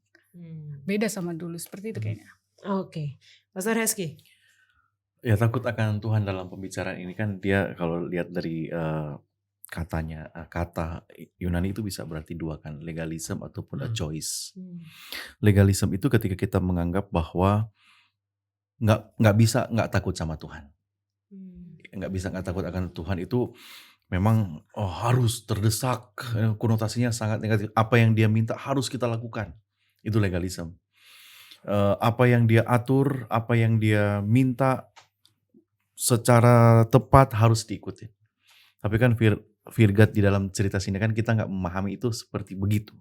Beda sama dulu, seperti itu kayaknya. Oke. Pastor Reski. Ya, takut akan Tuhan dalam pembicaraan ini kan dia kalau lihat dari katanya, kata Yunani itu bisa berarti dua kan, legalism ataupun a choice. Legalism itu ketika kita menganggap bahwa nggak bisa nggak takut sama Tuhan, nggak bisa nggak takut akan Tuhan itu memang harus terdesak, konotasinya sangat negatif. Apa yang dia minta harus kita lakukan, itu legalism. Apa yang dia atur, apa yang dia minta secara tepat harus diikuti. Tapi kan fear God di dalam cerita sini kan kita nggak memahami itu seperti begitu.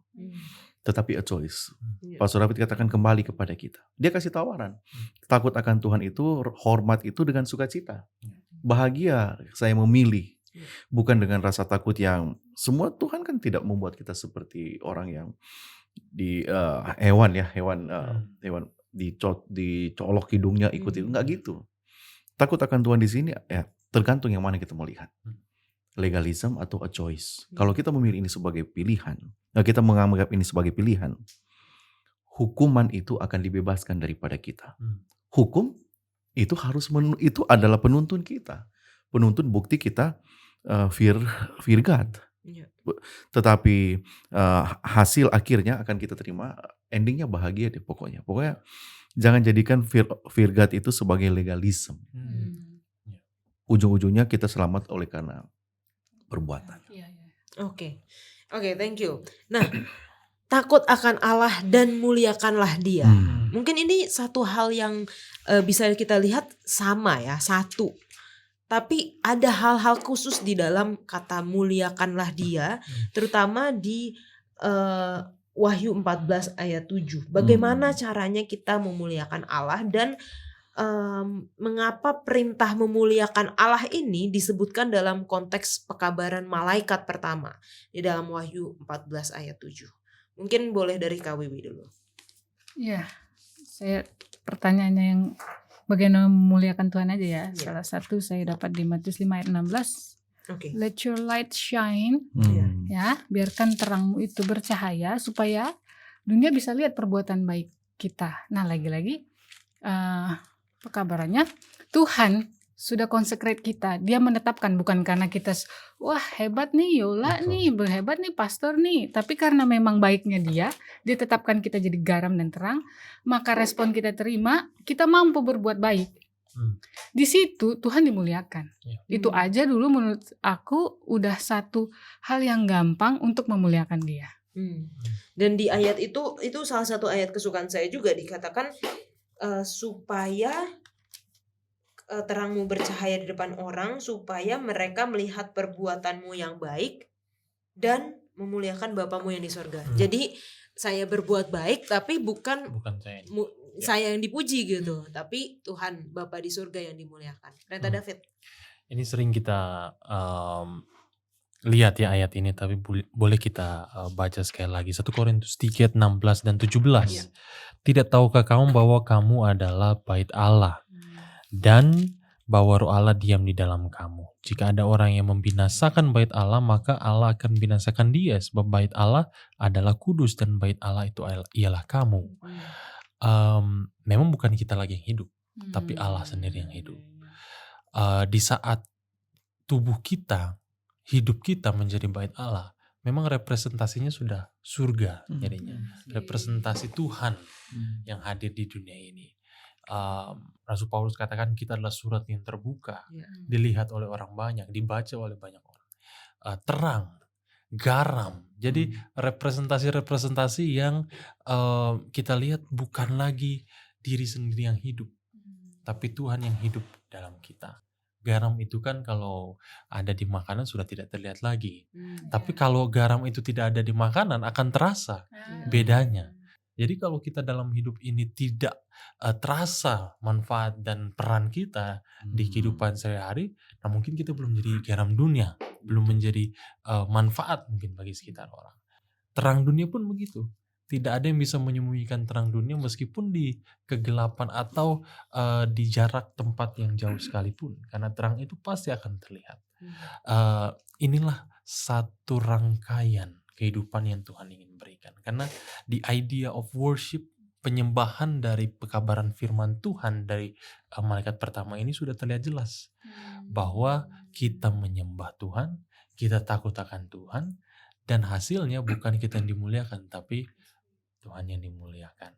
Tetapi a choice. Pastor David katakan kembali kepada kita. Dia kasih tawaran. Takut akan Tuhan itu, hormat itu dengan sukacita. Bahagia saya memilih. Bukan dengan rasa takut yang semua. Tuhan kan tidak membuat kita seperti orang yang di hewan dicolok hidungnya ikut itu, enggak gitu. Takut akan Tuhan di sini ya tergantung yang mana kita mau lihat. Legalism atau a choice. Kalau kita memilih ini sebagai pilihan, kita menganggap ini sebagai pilihan, hukuman itu akan dibebaskan daripada kita. Hukum itu itu adalah penuntun kita. Penuntun bukti kita fear God. Tetapi hasil akhirnya akan kita terima, endingnya bahagia deh pokoknya. Pokoknya jangan jadikan fear God itu sebagai legalism. Ujung-ujungnya kita selamat oleh karena perbuatan. Oke, thank you. Nah, takut akan Allah dan muliakanlah Dia. Mungkin ini satu hal yang bisa kita lihat sama ya, satu. Tapi ada hal-hal khusus di dalam kata muliakanlah Dia, terutama di Wahyu 14 ayat 7. Bagaimana caranya kita memuliakan Allah dan mengapa perintah memuliakan Allah ini disebutkan dalam konteks pekabaran malaikat pertama di dalam Wahyu 14 ayat 7. Mungkin boleh dari KWW dulu. Ya, saya pertanyaannya yang bagaimana memuliakan Tuhan aja ya. Salah satu saya dapat di Matius 5 ayat 16. Let your light shine. Ya, biarkan terangmu itu bercahaya supaya dunia bisa lihat perbuatan baik kita. Nah, lagi-lagi pekabarannya Tuhan sudah consecrate kita. Dia menetapkan, bukan karena kita wah hebat nih Yola nih, berhebat nih pastor nih, tapi karena memang baiknya dia tetapkan kita jadi garam dan terang, maka respon kita terima, kita mampu berbuat baik. Di situ Tuhan dimuliakan. Itu aja dulu menurut aku udah satu hal yang gampang untuk memuliakan Dia. Dan di ayat itu salah satu ayat kesukaan saya juga, dikatakan supaya terangmu bercahaya di depan orang, supaya mereka melihat perbuatanmu yang baik dan memuliakan Bapamu yang di sorga. Jadi saya berbuat baik tapi bukan saya yang dipuji gitu, tapi Tuhan Bapa di surga yang dimuliakan. Renta David. Ini sering kita lihat ya ayat ini, tapi boleh kita baca sekali lagi. 1 Korintus 3 16 dan 17. Tidak tahukah kamu bahwa kamu adalah bait Allah dan bahwa Roh Allah diam di dalam kamu. Jika ada orang yang membinasakan bait Allah, maka Allah akan binasakan dia, sebab bait Allah adalah kudus dan bait Allah itu ialah kamu. Memang bukan kita lagi yang hidup, tapi Allah sendiri yang hidup. Di saat tubuh kita, hidup kita menjadi bait Allah, memang representasinya sudah surga jadinya. Representasi Tuhan yang hadir di dunia ini. Rasul Paulus katakan kita adalah surat yang terbuka, Ya. dilihat oleh orang banyak, dibaca oleh banyak orang. Terang, garam. Jadi representasi-representasi yang kita lihat bukan lagi diri sendiri yang hidup, tapi Tuhan yang hidup dalam kita. Garam itu kan kalau ada di makanan sudah tidak terlihat lagi. Tapi kalau garam itu tidak ada di makanan akan terasa bedanya. Jadi kalau kita dalam hidup ini tidak terasa manfaat dan peran kita di kehidupan sehari-hari, nah mungkin kita belum jadi garam dunia, belum menjadi manfaat mungkin bagi sekitar orang. Terang dunia pun begitu. Tidak ada yang bisa menyembunyikan terang dunia meskipun di kegelapan atau di jarak tempat yang jauh sekalipun. Karena terang itu pasti akan terlihat. Inilah satu rangkaian kehidupan yang Tuhan ingin berikan. Karena the idea of worship, penyembahan dari pekabaran firman Tuhan dari malaikat pertama ini sudah terlihat jelas. Bahwa kita menyembah Tuhan, kita takut akan Tuhan, dan hasilnya bukan kita yang dimuliakan, tapi Tuhan yang dimuliakan.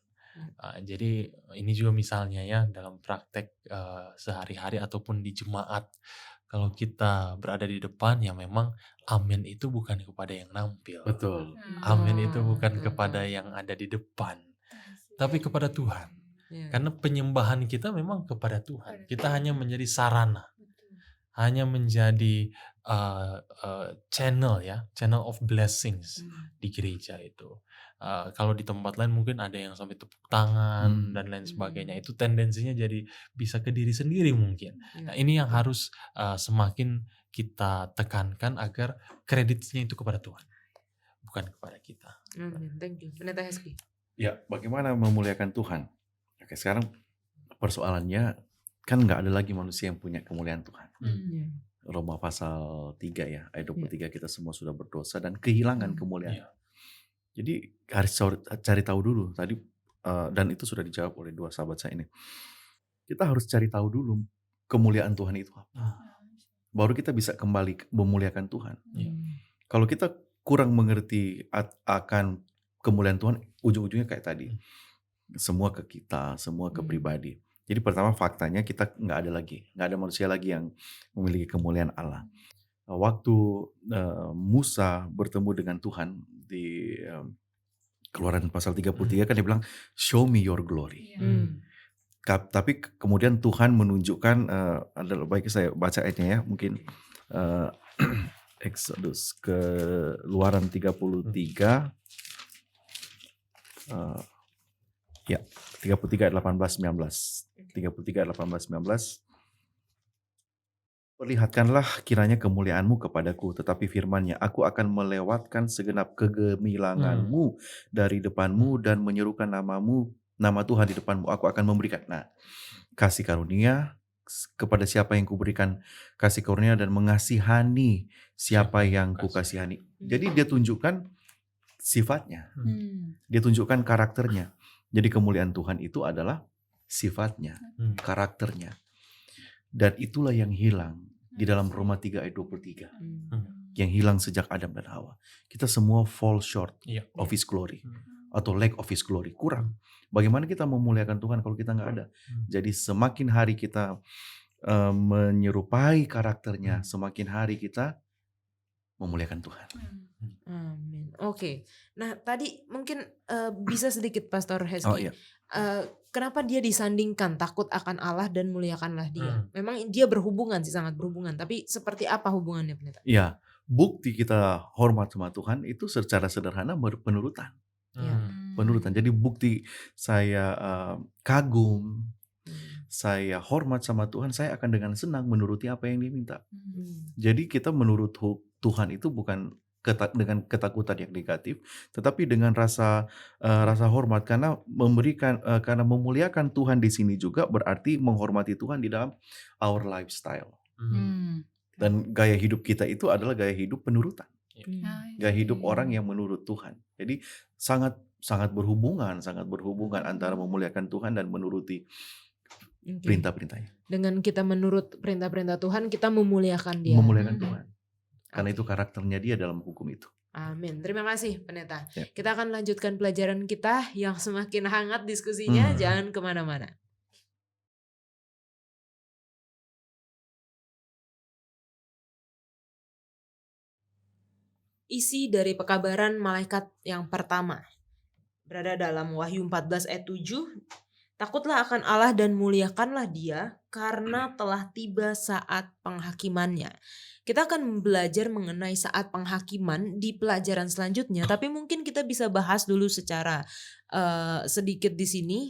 Jadi ini juga misalnya ya dalam praktek sehari-hari ataupun di jemaat. Kalau kita berada di depan, ya memang amin itu bukan kepada yang nampil. Betul. Amin itu bukan betul. kepada yang ada di depan, tapi kepada Tuhan. Ya. Karena penyembahan kita memang kepada Tuhan. Kita hanya menjadi sarana, hanya menjadi channel ya, channel of blessings di gereja itu. Kalau di tempat lain mungkin ada yang sampai tepuk tangan dan lain sebagainya. Itu tendensinya jadi bisa ke diri sendiri mungkin. Nah ini yang harus semakin kita tekankan agar kreditnya itu kepada Tuhan, bukan kepada kita. Amin. Thank you. Pendeta Hezki. Ya, bagaimana memuliakan Tuhan? Oke, sekarang persoalannya kan nggak ada lagi manusia yang punya kemuliaan Tuhan. Roma pasal 3 ya, ayat 23, kita semua sudah berdosa dan kehilangan kemuliaan. Jadi harus cari tahu dulu tadi, dan itu sudah dijawab oleh dua sahabat saya ini. Kita harus cari tahu dulu kemuliaan Tuhan itu apa. Baru kita bisa kembali memuliakan Tuhan. Kalau kita kurang mengerti akan kemuliaan Tuhan, ujung-ujungnya kayak tadi. Semua ke kita, semua ke pribadi. Jadi pertama faktanya kita nggak ada manusia lagi yang memiliki kemuliaan Allah. Waktu Musa bertemu dengan Tuhan di Keluaran pasal 33 kan dia bilang, show me your glory. Tapi kemudian Tuhan menunjukkan, baiknya saya baca ayatnya ya, mungkin Exodus Keluaran 33, ya 33 ayat 18-19. 33 ayat 18-19. Perlihatkanlah kiranya kemuliaanmu kepadaku, tetapi firman-Nya, aku akan melewatkan segenap kegemilanganmu dari depanmu dan menyerukan nama Tuhan di depanmu. Aku akan memberikan. Nah, kasih karunia kepada siapa yang kuberikan kasih karunia dan mengasihani siapa yang kukasihani. Jadi dia tunjukkan sifatnya. Dia tunjukkan karakternya. Jadi kemuliaan Tuhan itu adalah sifatnya, karakternya. Dan itulah yang hilang di dalam Roma 3 ayat 23. Yang hilang sejak Adam dan Hawa. Kita semua fall short of His glory. Atau lack of His glory. Kurang. Bagaimana kita memuliakan Tuhan kalau kita nggak ada? Jadi semakin hari kita menyerupai karakternya, semakin hari kita memuliakan Tuhan. Amin. Oke. Nah tadi mungkin bisa sedikit Pastor Hezki. Kenapa dia disandingkan takut akan Allah dan muliakanlah Dia? Memang dia berhubungan sih, sangat berhubungan. Tapi seperti apa hubungannya pendeta? Ya, bukti kita hormat sama Tuhan itu secara sederhana penurutan. Penurutan. Jadi bukti saya kagum, saya hormat sama Tuhan, saya akan dengan senang menuruti apa yang Dia minta. Jadi kita menurut Tuhan itu bukan dengan ketakutan yang negatif, tetapi dengan rasa hormat, karena karena memuliakan Tuhan di sini juga berarti menghormati Tuhan di dalam our lifestyle. Dan gaya hidup kita itu adalah gaya hidup penurutan, gaya hidup orang yang menurut Tuhan. Jadi sangat berhubungan antara memuliakan Tuhan dan menuruti perintah-perintahnya. Dengan kita menurut perintah-perintah Tuhan, kita memuliakan Dia. Memuliakan Tuhan. Karena itu karakternya Dia dalam hukum itu. Amin. Terima kasih pendeta. Ya. Kita akan lanjutkan pelajaran kita yang semakin hangat diskusinya. Jangan kemana-mana. isi dari pekabaran malaikat yang pertama. Berada dalam Wahyu 14 ayat 7. Takutlah akan Allah dan muliakanlah Dia karena telah tiba saat penghakimannya. Kita akan belajar mengenai saat penghakiman di pelajaran selanjutnya, tapi mungkin kita bisa bahas dulu secara sedikit di sini,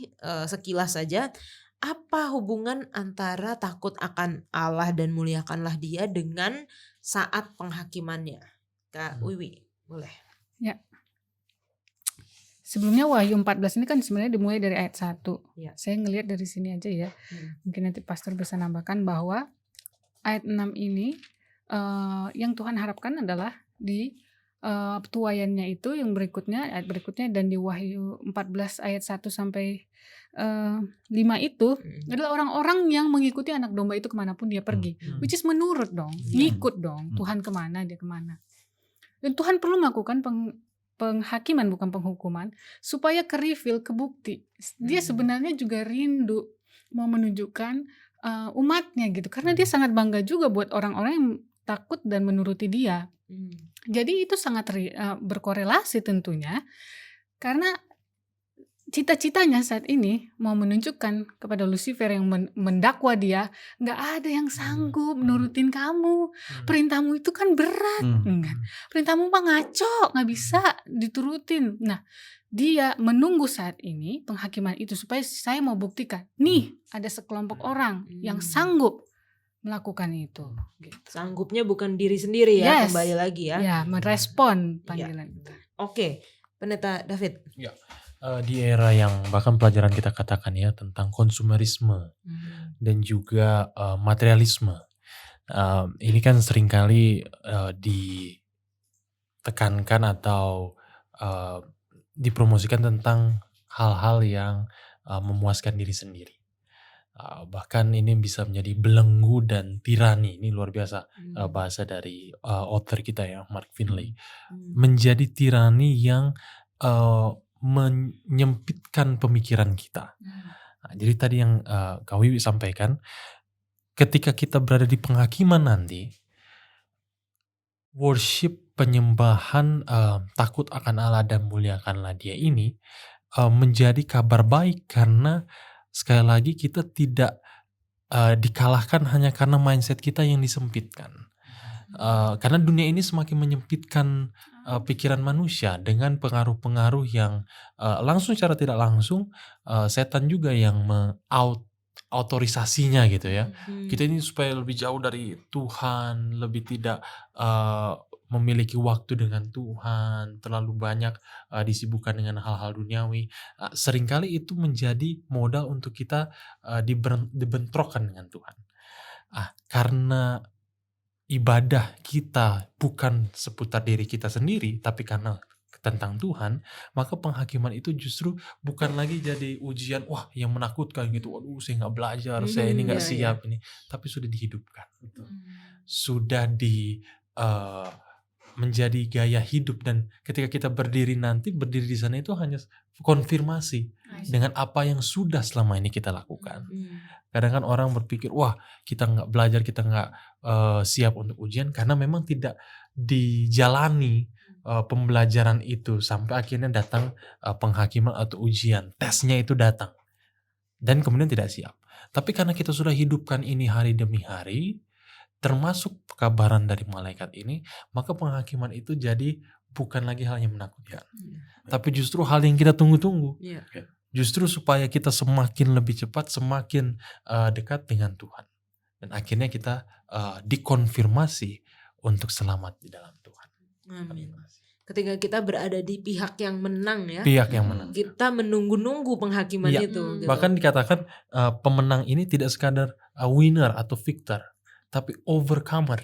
sekilas saja. Apa hubungan antara takut akan Allah dan muliakanlah Dia dengan saat penghakimannya? Kak Wiwi, boleh. Ya. Sebelumnya Wahyu 14 ini kan sebenarnya dimulai dari ayat 1. Ya. Saya ngelihat dari sini aja ya. Mungkin nanti pastor bisa nambahkan bahwa ayat 6 ini yang Tuhan harapkan adalah di tuayannya itu yang berikutnya, ayat berikutnya, dan di Wahyu 14 ayat 1 sampai 5 itu adalah orang-orang yang mengikuti anak domba itu kemanapun dia pergi. Which is menurut dong, ngikut dong. Tuhan kemana dia kemana. Dan Tuhan perlu melakukan penghakiman bukan penghukuman supaya ke-reveal, kebukti. Dia sebenarnya juga rindu mau menunjukkan umatnya gitu. Karena dia sangat bangga juga buat orang-orang yang takut dan menuruti dia. Jadi itu sangat berkorelasi tentunya. Karena cita-citanya saat ini mau menunjukkan kepada Lucifer yang mendakwa dia, gak ada yang sanggup nurutin kamu. Perintahmu itu kan berat. Perintahmu mah ngaco, gak bisa diturutin. Nah, dia menunggu saat ini penghakiman itu supaya saya mau buktikan. Nih, ada sekelompok orang yang sanggup melakukan itu. Gitu. Sanggupnya bukan diri sendiri ya, kembali lagi ya. Ya, merespon panggilan itu. Oke, Pendeta David. Ya. Di era yang bahkan pelajaran kita katakan ya tentang konsumerisme dan juga materialisme, ini kan seringkali ditekankan atau dipromosikan tentang hal-hal yang memuaskan diri sendiri. Bahkan ini bisa menjadi belenggu dan tirani. Ini luar biasa bahasa dari author kita ya, Mark Finley. Menjadi tirani yang menyempitkan pemikiran kita. Nah, jadi tadi yang Kak Wiwi sampaikan, ketika kita berada di penghakiman nanti, worship, penyembahan, takut akan Allah dan muliakanlah Dia ini menjadi kabar baik karena sekali lagi kita tidak dikalahkan hanya karena mindset kita yang disempitkan. Karena dunia ini semakin menyempitkan pikiran manusia dengan pengaruh-pengaruh yang langsung secara tidak langsung, setan juga yang otorisasinya gitu ya. Kita ini supaya lebih jauh dari Tuhan, lebih tidak memiliki waktu dengan Tuhan, terlalu banyak disibukkan dengan hal-hal duniawi. Seringkali itu menjadi modal untuk kita dibentrokkan dengan Tuhan. Karena ibadah kita bukan seputar diri kita sendiri, tapi karena tentang Tuhan, maka penghakiman itu justru bukan lagi jadi ujian, wah yang menakutkan gitu, waduh saya gak belajar, saya ini gak siap ini, tapi sudah dihidupkan, sudah menjadi gaya hidup. Dan ketika kita berdiri di sana itu hanya konfirmasi dengan apa yang sudah selama ini kita lakukan. Kadang kan orang berpikir, wah kita gak belajar, kita gak siap untuk ujian, karena memang tidak dijalani pembelajaran itu sampai akhirnya datang penghakiman atau ujian, tesnya itu datang dan kemudian tidak siap. Tapi karena kita sudah hidupkan ini hari demi hari, termasuk kabaran dari malaikat ini, maka penghakiman itu jadi bukan lagi hal yang menakutkan, tapi justru hal yang kita tunggu-tunggu. Justru supaya kita semakin lebih cepat, semakin dekat dengan Tuhan. Dan akhirnya kita dikonfirmasi untuk selamat di dalam Tuhan. Amin. Ketika kita berada di pihak yang menang ya. Pihak yang menang. Kita menunggu-nunggu penghakiman itu. Gitu. Bahkan dikatakan pemenang ini tidak sekadar winner atau victor, tapi overcomer.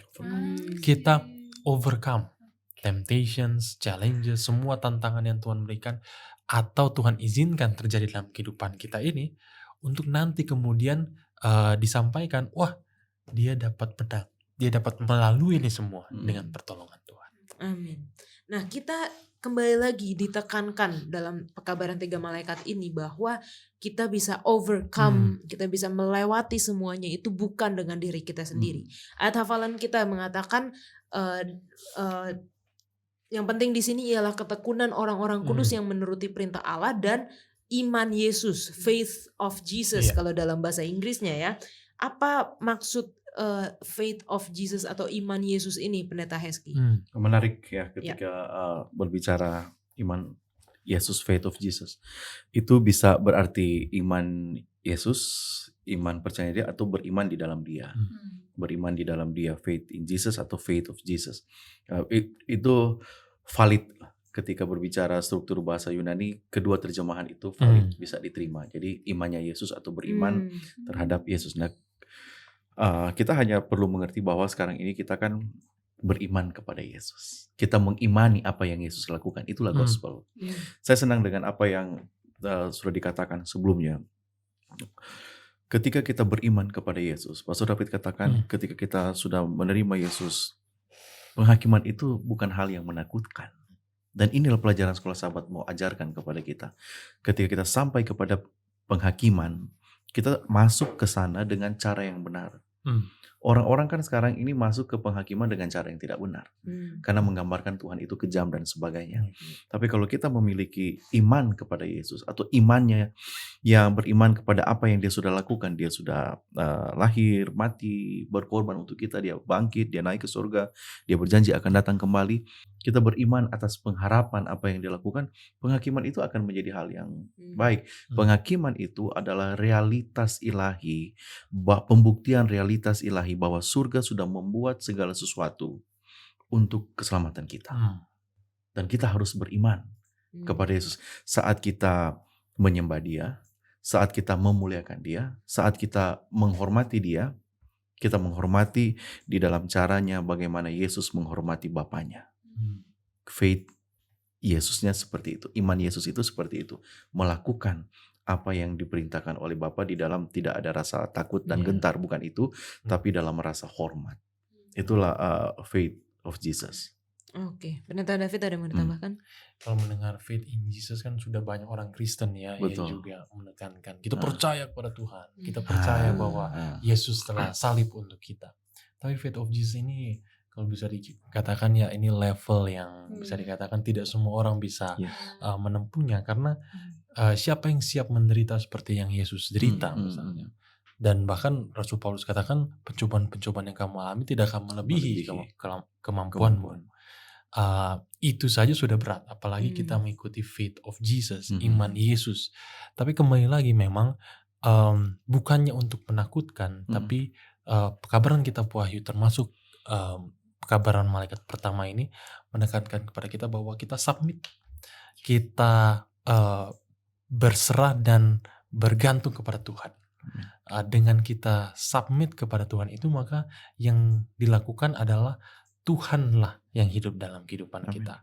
Kita overcome temptations, challenges, semua tantangan yang Tuhan berikan atau Tuhan izinkan terjadi dalam kehidupan kita ini, untuk nanti kemudian disampaikan, wah dia dapat menang, dia dapat melalui ini semua dengan pertolongan Tuhan. Amin. Nah, kita kembali lagi ditekankan dalam pekabaran 3 malaikat ini bahwa kita bisa overcome, kita bisa melewati semuanya itu bukan dengan diri kita sendiri. Ayat hafalan kita mengatakan Yang penting di sini ialah ketekunan orang-orang kudus Hmm. yang menuruti perintah Allah dan iman Yesus, faith of Jesus Iya. kalau dalam bahasa Inggrisnya ya. Apa maksud faith of Jesus atau iman Yesus ini, Pendeta Heski? Menarik ya ketika berbicara iman Yesus, faith of Jesus. Itu bisa berarti iman Yesus, iman percaya dia, atau beriman di dalam dia. Beriman di dalam dia, faith in Jesus atau faith of Jesus. Itu valid ketika berbicara struktur bahasa Yunani, kedua terjemahan itu valid, bisa diterima. Jadi imannya Yesus atau beriman terhadap Yesus. Nah, kita hanya perlu mengerti bahwa sekarang ini kita kan beriman kepada Yesus. Kita mengimani apa yang Yesus lakukan. Itulah gospel. Saya senang dengan apa yang sudah dikatakan sebelumnya. Ketika kita beriman kepada Yesus, Pastor David katakan ketika kita sudah menerima Yesus, penghakiman itu bukan hal yang menakutkan. Dan inilah pelajaran sekolah sahabat mau ajarkan kepada kita. Ketika kita sampai kepada penghakiman, kita masuk ke sana dengan cara yang benar. Orang-orang kan sekarang ini masuk ke penghakiman dengan cara yang tidak benar. Karena menggambarkan Tuhan itu kejam dan sebagainya. Tapi kalau kita memiliki iman kepada Yesus, atau imannya yang beriman kepada apa yang dia sudah lakukan, dia sudah lahir, mati, berkorban untuk kita, dia bangkit, dia naik ke surga, dia berjanji akan datang kembali. Kita beriman atas pengharapan apa yang dia lakukan, penghakiman itu akan menjadi hal yang baik. Penghakiman itu adalah realitas ilahi, pembuktian realitas ilahi bahwa surga sudah membuat segala sesuatu untuk keselamatan kita. Dan kita harus beriman kepada Yesus. Saat kita menyembah dia, saat kita memuliakan dia, saat kita menghormati dia, kita menghormati di dalam caranya bagaimana Yesus menghormati Bapanya. Faith Yesusnya seperti itu. Iman Yesus itu seperti itu. Melakukan apa yang diperintahkan oleh Bapa di dalam tidak ada rasa takut dan gentar. Bukan itu, tapi dalam rasa hormat. Itulah faith of Jesus. Oke, Pendeta David ada yang mau ditambahkan? Kalau mendengar faith in Jesus kan sudah banyak orang Kristen ya yang juga menekankan. Kita percaya kepada Tuhan. Kita percaya bahwa Yesus telah salib untuk kita. Tapi faith of Jesus ini kalau bisa dikatakan ya ini level yang bisa dikatakan tidak semua orang bisa menempuhnya. Karena siapa yang siap menderita seperti yang Yesus derita misalnya. Dan bahkan Rasul Paulus katakan pencobaan-pencobaan yang kamu alami tidak akan melebihi kemampuanmu. Itu saja sudah berat, apalagi kita mengikuti faith of Jesus, iman Yesus. Tapi kembali lagi memang bukannya untuk menakutkan, tapi pekabaran kitab Wahyu termasuk pekabaran malaikat pertama ini menekankan kepada kita bahwa kita submit, kita berserah dan bergantung kepada Tuhan. Dengan kita submit kepada Tuhan itu, maka yang dilakukan adalah Tuhanlah yang hidup dalam kehidupan kita.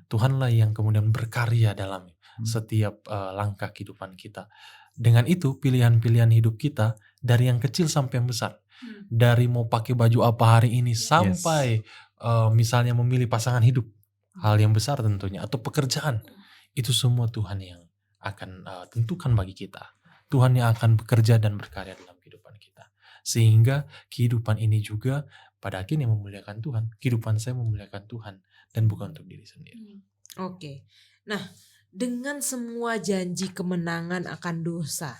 Tuhanlah yang kemudian berkarya dalam setiap langkah kehidupan kita. Dengan itu pilihan-pilihan hidup kita dari yang kecil sampai yang besar. Dari mau pakai baju apa hari ini sampai misalnya memilih pasangan hidup. Hal yang besar tentunya. Atau pekerjaan. Itu semua Tuhan yang akan tentukan bagi kita. Tuhan yang akan bekerja dan berkarya dalam kehidupan kita. Sehingga kehidupan ini juga pada akhirnya memuliakan Tuhan. Kehidupan saya memuliakan Tuhan dan bukan untuk diri sendiri. Oke. Nah, dengan semua janji kemenangan akan dosa,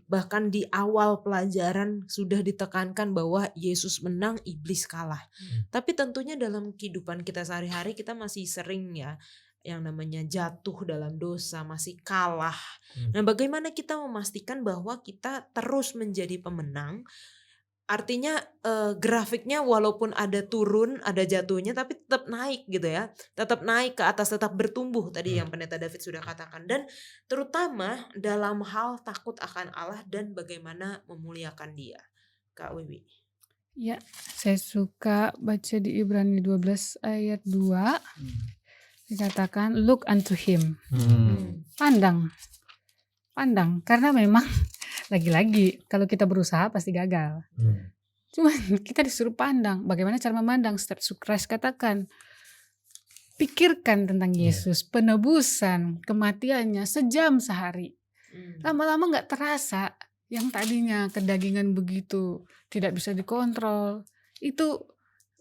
bahkan di awal pelajaran sudah ditekankan bahwa Yesus menang, iblis kalah. Tapi tentunya dalam kehidupan kita sehari-hari kita masih sering ya yang namanya jatuh dalam dosa, masih kalah. Nah, bagaimana kita memastikan bahwa kita terus menjadi pemenang? Artinya grafiknya walaupun ada turun, ada jatuhnya, tapi tetap naik gitu ya. Tetap naik ke atas, tetap bertumbuh tadi yang Pendeta David sudah katakan. Dan terutama dalam hal takut akan Allah dan bagaimana memuliakan Dia. Kak Wiwi. Ya, saya suka baca di Ibrani 12 ayat 2. Dikatakan look unto him. Pandang. Karena memang lagi-lagi kalau kita berusaha pasti gagal. Cuman kita disuruh pandang. Bagaimana cara memandang? Christ katakan, pikirkan tentang Yesus, penebusan, kematiannya sejam sehari. Lama-lama gak terasa. Yang tadinya kedagingan begitu tidak bisa dikontrol, itu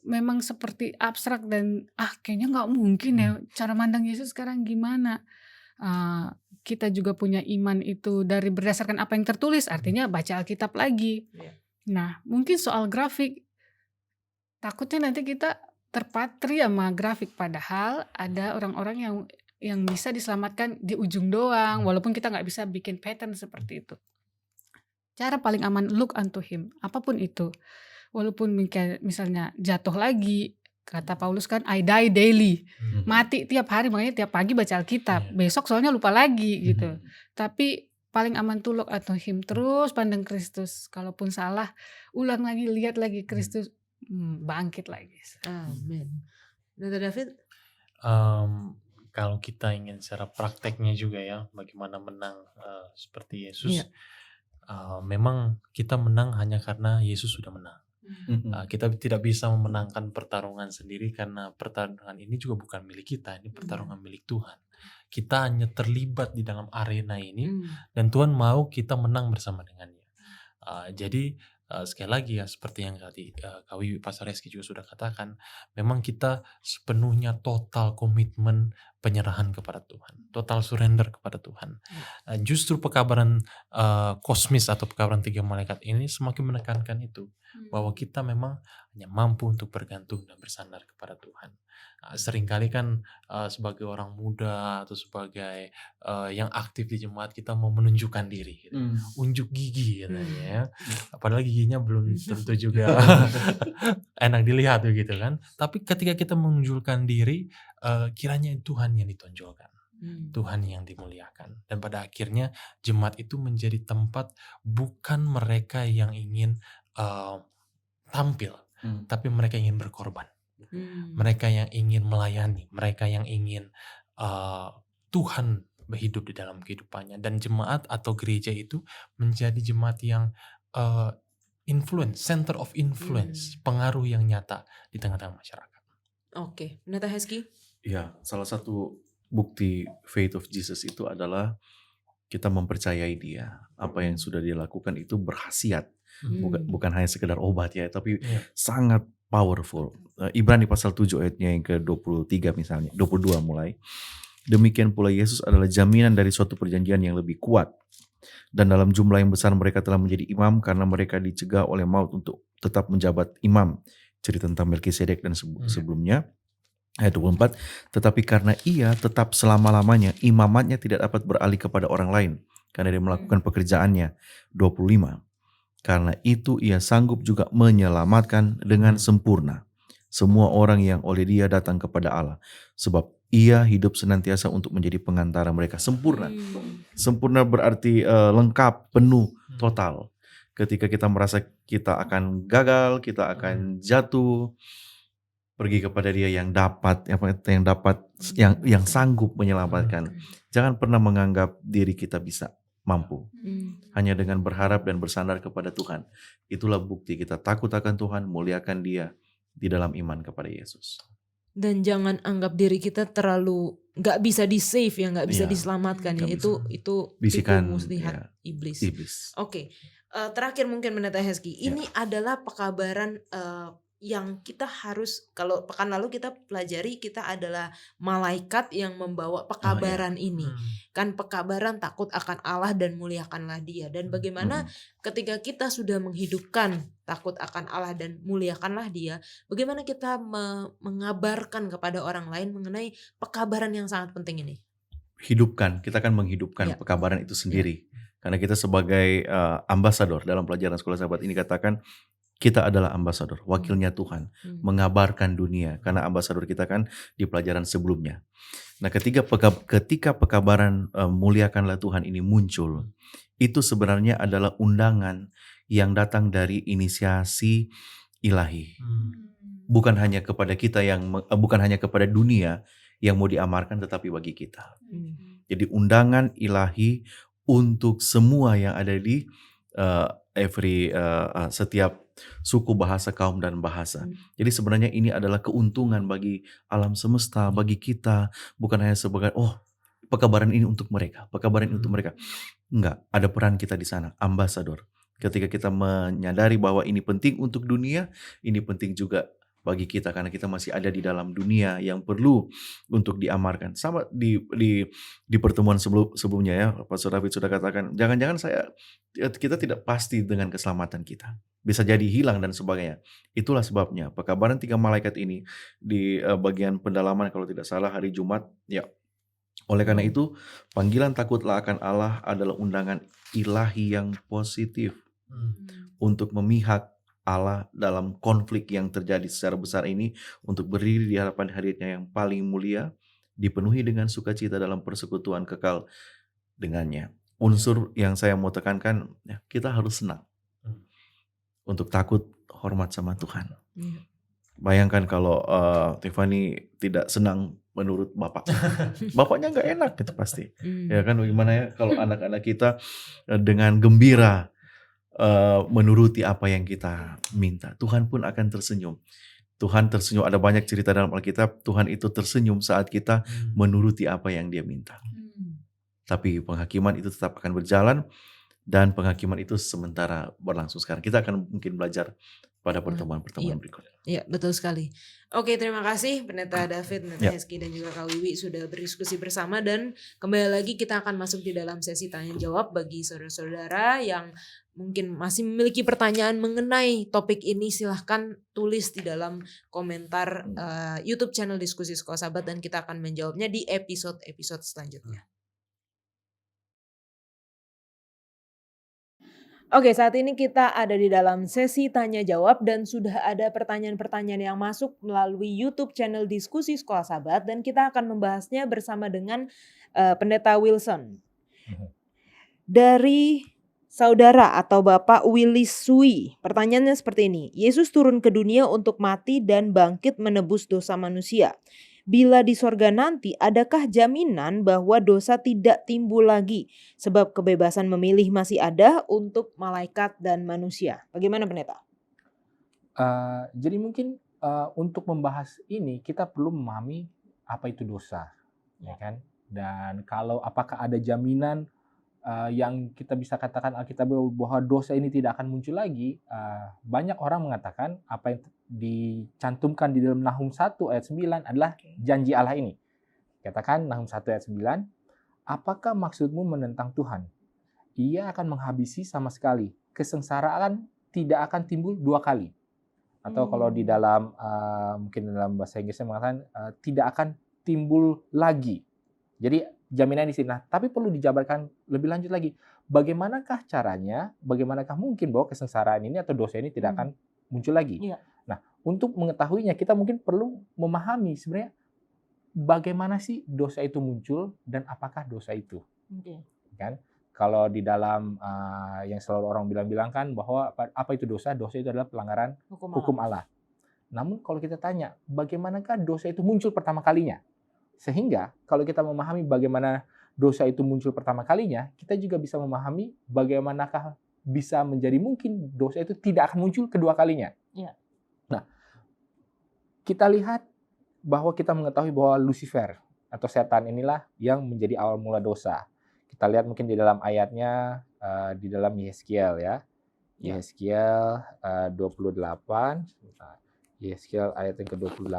memang seperti abstrak dan kayaknya nggak mungkin ya cara mandang Yesus sekarang gimana. Kita juga punya iman itu dari berdasarkan apa yang tertulis, artinya baca Alkitab lagi. Iya. Nah, mungkin soal grafik, takutnya nanti kita terpatri sama grafik, padahal ada orang-orang yang bisa diselamatkan di ujung doang, walaupun kita nggak bisa bikin pattern seperti itu. Cara paling aman, look unto him, apapun itu. Walaupun misalnya jatuh lagi, kata Paulus kan, I die daily. Mati tiap hari, makanya tiap pagi baca Alkitab. Besok soalnya lupa lagi gitu. Tapi paling aman tuh look unto him, terus pandang Kristus. Kalaupun salah, ulang lagi, lihat lagi Kristus, bangkit lagi. Amin. Nata David? Kalau kita ingin secara prakteknya juga ya, bagaimana menang seperti Yesus. Memang kita menang hanya karena Yesus sudah menang. Kita tidak bisa memenangkan pertarungan sendiri karena pertarungan ini juga bukan milik kita, ini pertarungan milik Tuhan. Kita hanya terlibat di dalam arena ini dan Tuhan mau kita menang bersama dengannya. Jadi sekali lagi ya, seperti yang tadi Kawi Pastor Reski juga sudah katakan, memang kita sepenuhnya total komitmen penyerahan kepada Tuhan, total surrender kepada Tuhan. Justru pekabaran kosmis atau pekabaran 3 malaikat ini semakin menekankan itu, bahwa kita memang hanya mampu untuk bergantung dan bersandar kepada Tuhan. Seringkali kan sebagai orang muda atau sebagai yang aktif di jemaat, kita mau menunjukkan diri gitu. Unjuk gigi katanya ya. Padahal giginya belum tentu juga enak dilihat begitu kan. Tapi ketika kita menunjukkan diri, kiranya Tuhan yang ditonjolkan, Tuhan yang dimuliakan. Dan pada akhirnya jemaat itu menjadi tempat bukan mereka yang ingin tampil, tapi mereka ingin berkorban. Mereka yang ingin melayani, mereka yang ingin Tuhan berhidup di dalam kehidupannya. Dan jemaat atau gereja itu menjadi jemaat yang influence, center of influence, pengaruh yang nyata di tengah-tengah masyarakat. Oke, Nata Heski? Ya, salah satu bukti faith of Jesus itu adalah kita mempercayai dia. Apa yang sudah dia lakukan itu berkhasiat. Bukan hanya sekedar obat ya, tapi sangat powerful. Ibrani pasal 7 ayatnya yang ke-23 misalnya, 22 mulai. Demikian pula Yesus adalah jaminan dari suatu perjanjian yang lebih kuat. Dan dalam jumlah yang besar mereka telah menjadi imam karena mereka dicegah oleh maut untuk tetap menjabat imam. Cerita tentang Melkisedek dan sebelumnya. Ayat 24, tetapi karena ia tetap selama-lamanya, imamatnya tidak dapat beralih kepada orang lain, karena dia melakukan pekerjaannya. 25, karena itu ia sanggup juga menyelamatkan dengan sempurna semua orang yang oleh dia datang kepada Allah. Sebab ia hidup senantiasa untuk menjadi pengantara mereka. Sempurna. Sempurna berarti lengkap, penuh, total. Ketika kita merasa kita akan gagal, kita akan jatuh, pergi kepada dia yang sanggup menyelamatkan. Jangan pernah menganggap diri kita bisa mampu. Hanya dengan berharap dan bersandar kepada Tuhan. Itulah bukti kita takut akan Tuhan, muliakan dia di dalam iman kepada Yesus. Dan jangan anggap diri kita terlalu nggak bisa di save ya, nggak bisa diselamatkan ya. Itu bisikan muslihat iblis. Oke. Terakhir mungkin Pendeta Heski, ini adalah pekabaran yang kita harus, kalau pekan lalu kita pelajari, kita adalah malaikat yang membawa pekabaran ini. Kan pekabaran takut akan Allah dan muliakanlah dia. Dan bagaimana ketika kita sudah menghidupkan takut akan Allah dan muliakanlah dia, bagaimana kita mengabarkan kepada orang lain mengenai pekabaran yang sangat penting ini? Hidupkan, kita akan menghidupkan pekabaran itu sendiri. Karena kita sebagai ambasador dalam pelajaran Sekolah Sahabat ini katakan, kita adalah ambasador, wakilnya Tuhan, mengabarkan dunia. Karena ambasador kita kan di pelajaran sebelumnya. Nah, ketika pekabaran muliakanlah Tuhan ini muncul, itu sebenarnya adalah undangan yang datang dari inisiasi ilahi. Bukan hanya kepada kita bukan hanya kepada dunia yang mau diamarkan, tetapi bagi kita. Jadi undangan ilahi untuk semua yang ada di setiap suku, bahasa, kaum, dan bahasa. Jadi sebenarnya ini adalah keuntungan bagi alam semesta, bagi kita. Bukan hanya sebagai, pekabaran ini untuk mereka, pekabaran ini untuk mereka. Enggak, ada peran kita di sana, ambasador. Ketika kita menyadari bahwa ini penting untuk dunia, ini penting juga bagi kita karena kita masih ada di dalam dunia yang perlu untuk diamarkan. Sama di pertemuan sebelumnya ya, Pastor David sudah katakan, jangan-jangan kita tidak pasti dengan keselamatan kita. Bisa jadi hilang dan sebagainya. Itulah sebabnya pekabaran 3 malaikat ini di bagian pendalaman kalau tidak salah hari Jumat ya. Oleh karena itu, panggilan takutlah akan Allah adalah undangan ilahi yang positif untuk memihak Allah dalam konflik yang terjadi secara besar ini, untuk berdiri di hadapan hadiratnya yang paling mulia, dipenuhi dengan sukacita dalam persekutuan kekal dengannya. Unsur yang saya mau tekankan, ya, kita harus senang untuk takut hormat sama Tuhan. Bayangkan kalau Tiffany tidak senang menurut bapak, bapaknya nggak enak gitu pasti. Ya kan, bagaimana ya kalau anak-anak kita dengan gembira menuruti apa yang kita minta, Tuhan pun akan tersenyum. Tuhan tersenyum, ada banyak cerita dalam Alkitab, Tuhan itu tersenyum saat kita menuruti apa yang Dia minta. Tapi penghakiman itu tetap akan berjalan, dan penghakiman itu sementara berlangsung sekarang. Kita akan mungkin belajar pada pertemuan-pertemuan berikutnya. Iya, betul sekali. Oke, terima kasih Pendeta David, Pendeta Hezky, dan juga Kak Wiwi sudah berdiskusi bersama. Dan kembali lagi kita akan masuk di dalam sesi tanya jawab bagi saudara-saudara yang mungkin masih memiliki pertanyaan mengenai topik ini. Silahkan tulis di dalam komentar YouTube channel Diskusi Sekolah Sahabat, dan kita akan menjawabnya di episode-episode selanjutnya. Oke, saat ini kita ada di dalam sesi tanya jawab dan sudah ada pertanyaan-pertanyaan yang masuk melalui YouTube channel Diskusi Sekolah Sahabat, dan kita akan membahasnya bersama dengan Pendeta Wilson. Dari saudara atau Bapak Willis Sui, pertanyaannya seperti ini. Yesus turun ke dunia untuk mati dan bangkit menebus dosa manusia. Bila di sorga nanti, adakah jaminan bahwa dosa tidak timbul lagi? Sebab kebebasan memilih masih ada untuk malaikat dan manusia. Bagaimana Pendeta? Jadi mungkin untuk membahas ini kita perlu memahami apa itu dosa, ya kan? Dan kalau apakah ada jaminan yang kita bisa katakan Alkitab bahwa dosa ini tidak akan muncul lagi? Banyak orang mengatakan apa yang dicantumkan di dalam Nahum 1 ayat 9 adalah janji Allah ini. Katakan Nahum 1 ayat 9, apakah maksudmu menentang Tuhan? Ia akan menghabisi sama sekali. Kesengsaraan tidak akan timbul 2 kali. Atau kalau di dalam mungkin dalam bahasa Inggrisnya mengatakan tidak akan timbul lagi. Jadi jaminan di sini. Nah, tapi perlu dijabarkan lebih lanjut lagi. Bagaimanakah caranya? Bagaimanakah mungkin bahwa kesengsaraan ini atau dosa ini tidak akan muncul lagi? Iya. Nah, untuk mengetahuinya kita mungkin perlu memahami sebenarnya bagaimana sih dosa itu muncul dan apakah dosa itu. Kan? Kalau di dalam yang selalu orang bilang kan bahwa apa itu dosa? Dosa itu adalah pelanggaran hukum Allah. Namun kalau kita tanya, bagaimanakah dosa itu muncul pertama kalinya? Sehingga kalau kita memahami bagaimana dosa itu muncul pertama kalinya, kita juga bisa memahami bagaimanakah bisa menjadi mungkin dosa itu tidak akan muncul kedua kalinya. Ya. Nah, kita lihat bahwa kita mengetahui bahwa Lucifer atau setan inilah yang menjadi awal mula dosa. Kita lihat mungkin di dalam ayatnya di dalam Yehezkiel ya. Yehezkiel 28, Yehezkiel ayat yang ke-28,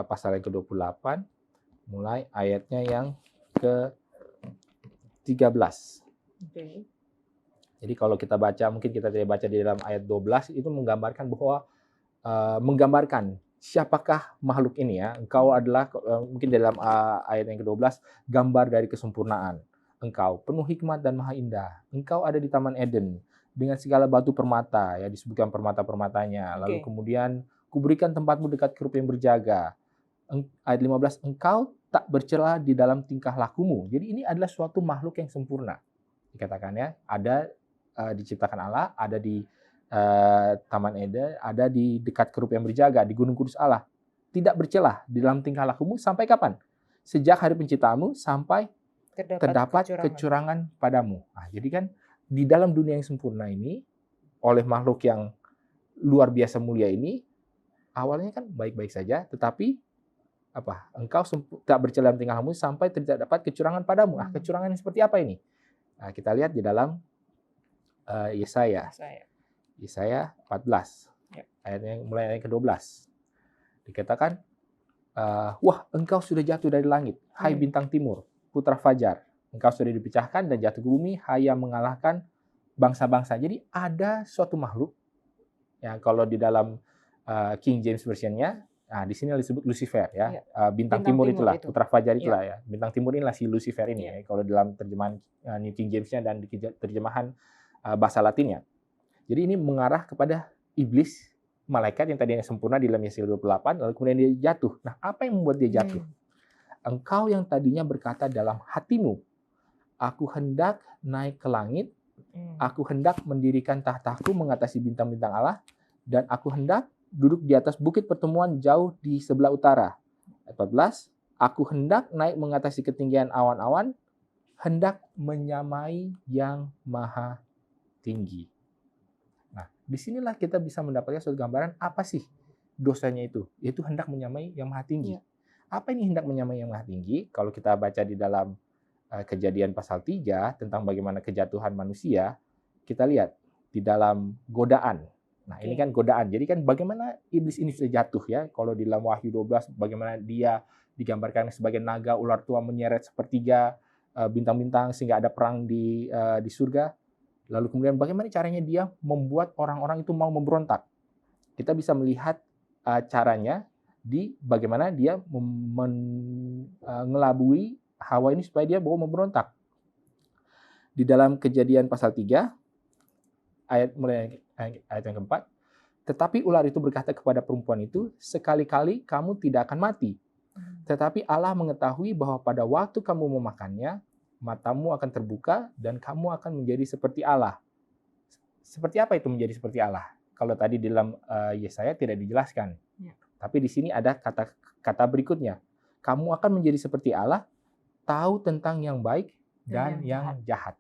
pasal yang ke-28, mulai ayatnya yang ke-13. Jadi kalau kita baca, mungkin kita tidak baca di dalam ayat 12, itu menggambarkan bahwa menggambarkan siapakah makhluk ini ya. Engkau adalah mungkin dalam ayat yang ke-12 gambar dari kesempurnaan. Engkau penuh hikmat dan maha indah. Engkau ada di Taman Eden dengan segala batu permata, ya disebutkan permata-permatanya. Lalu kemudian kuberikan tempatmu dekat kerup yang berjaga. Ayat 15, engkau tak bercela di dalam tingkah lakumu. Jadi ini adalah suatu makhluk yang sempurna. Dikatakan ya, ada diciptakan Allah, ada di Taman Eden, ada di dekat kerup yang berjaga, di Gunung Kudus Allah. Tidak bercela di dalam tingkah lakumu sampai kapan? Sejak hari penciptaanmu sampai terdapat kecurangan padamu. Nah, jadi kan di dalam dunia yang sempurna ini, oleh makhluk yang luar biasa mulia ini, awalnya kan baik-baik saja, tetapi engkau tak bercela dalam tingkah lakumu sampai tidak dapat kecurangan padamu. Nah, kecurangan seperti apa ini? Nah, kita lihat di dalam Yesaya 14, ayatnya mulai ayat ke-12. Dikatakan, wah engkau sudah jatuh dari langit, hai bintang timur, putra fajar. Engkau sudah dipecahkan dan jatuh ke bumi, hai yang mengalahkan bangsa-bangsa. Jadi ada suatu makhluk, ya kalau di dalam King James Version-nya, nah di sini disebut Lucifer ya, bintang timur itulah, putra fajar itulah ya. Bintang timur inilah si Lucifer ini ya, kalau dalam terjemahan New King James-nya dan di terjemahan bahasa Latinnya. Jadi ini mengarah kepada iblis, malaikat yang tadinya sempurna di dalam Yesaya 28, lalu kemudian dia jatuh. Nah, apa yang membuat dia jatuh? Engkau yang tadinya berkata dalam hatimu, aku hendak naik ke langit, aku hendak mendirikan tahtaku mengatasi bintang-bintang Allah, dan aku hendak duduk di atas bukit pertemuan jauh di sebelah utara. 14, aku hendak naik mengatasi ketinggian awan-awan, hendak menyamai yang maha tinggi. Nah, disinilah kita bisa mendapatkan suatu gambaran apa sih dosanya itu, yaitu hendak menyamai yang maha tinggi. Apa ini hendak menyamai yang maha tinggi? Kalau kita baca di dalam Kejadian pasal 3 tentang bagaimana kejatuhan manusia, kita lihat di dalam godaan. Nah, ini kan godaan. Jadi kan bagaimana iblis ini sudah jatuh ya. Kalau di dalam Wahyu 12 bagaimana dia digambarkan sebagai naga ular tua menyeret sepertiga bintang-bintang sehingga ada perang di surga. Lalu kemudian bagaimana caranya dia membuat orang-orang itu mau memberontak. Kita bisa melihat caranya di bagaimana dia mengelabui Hawa ini supaya dia mau memberontak. Di dalam Kejadian pasal 3 ayat yang keempat, tetapi ular itu berkata kepada perempuan itu, sekali-kali kamu tidak akan mati. Tetapi Allah mengetahui bahwa pada waktu kamu memakannya, matamu akan terbuka dan kamu akan menjadi seperti Allah. Seperti apa itu menjadi seperti Allah? Kalau tadi di dalam Yesaya tidak dijelaskan. Tapi di sini ada kata berikutnya. Kamu akan menjadi seperti Allah, tahu tentang yang baik dan yang jahat.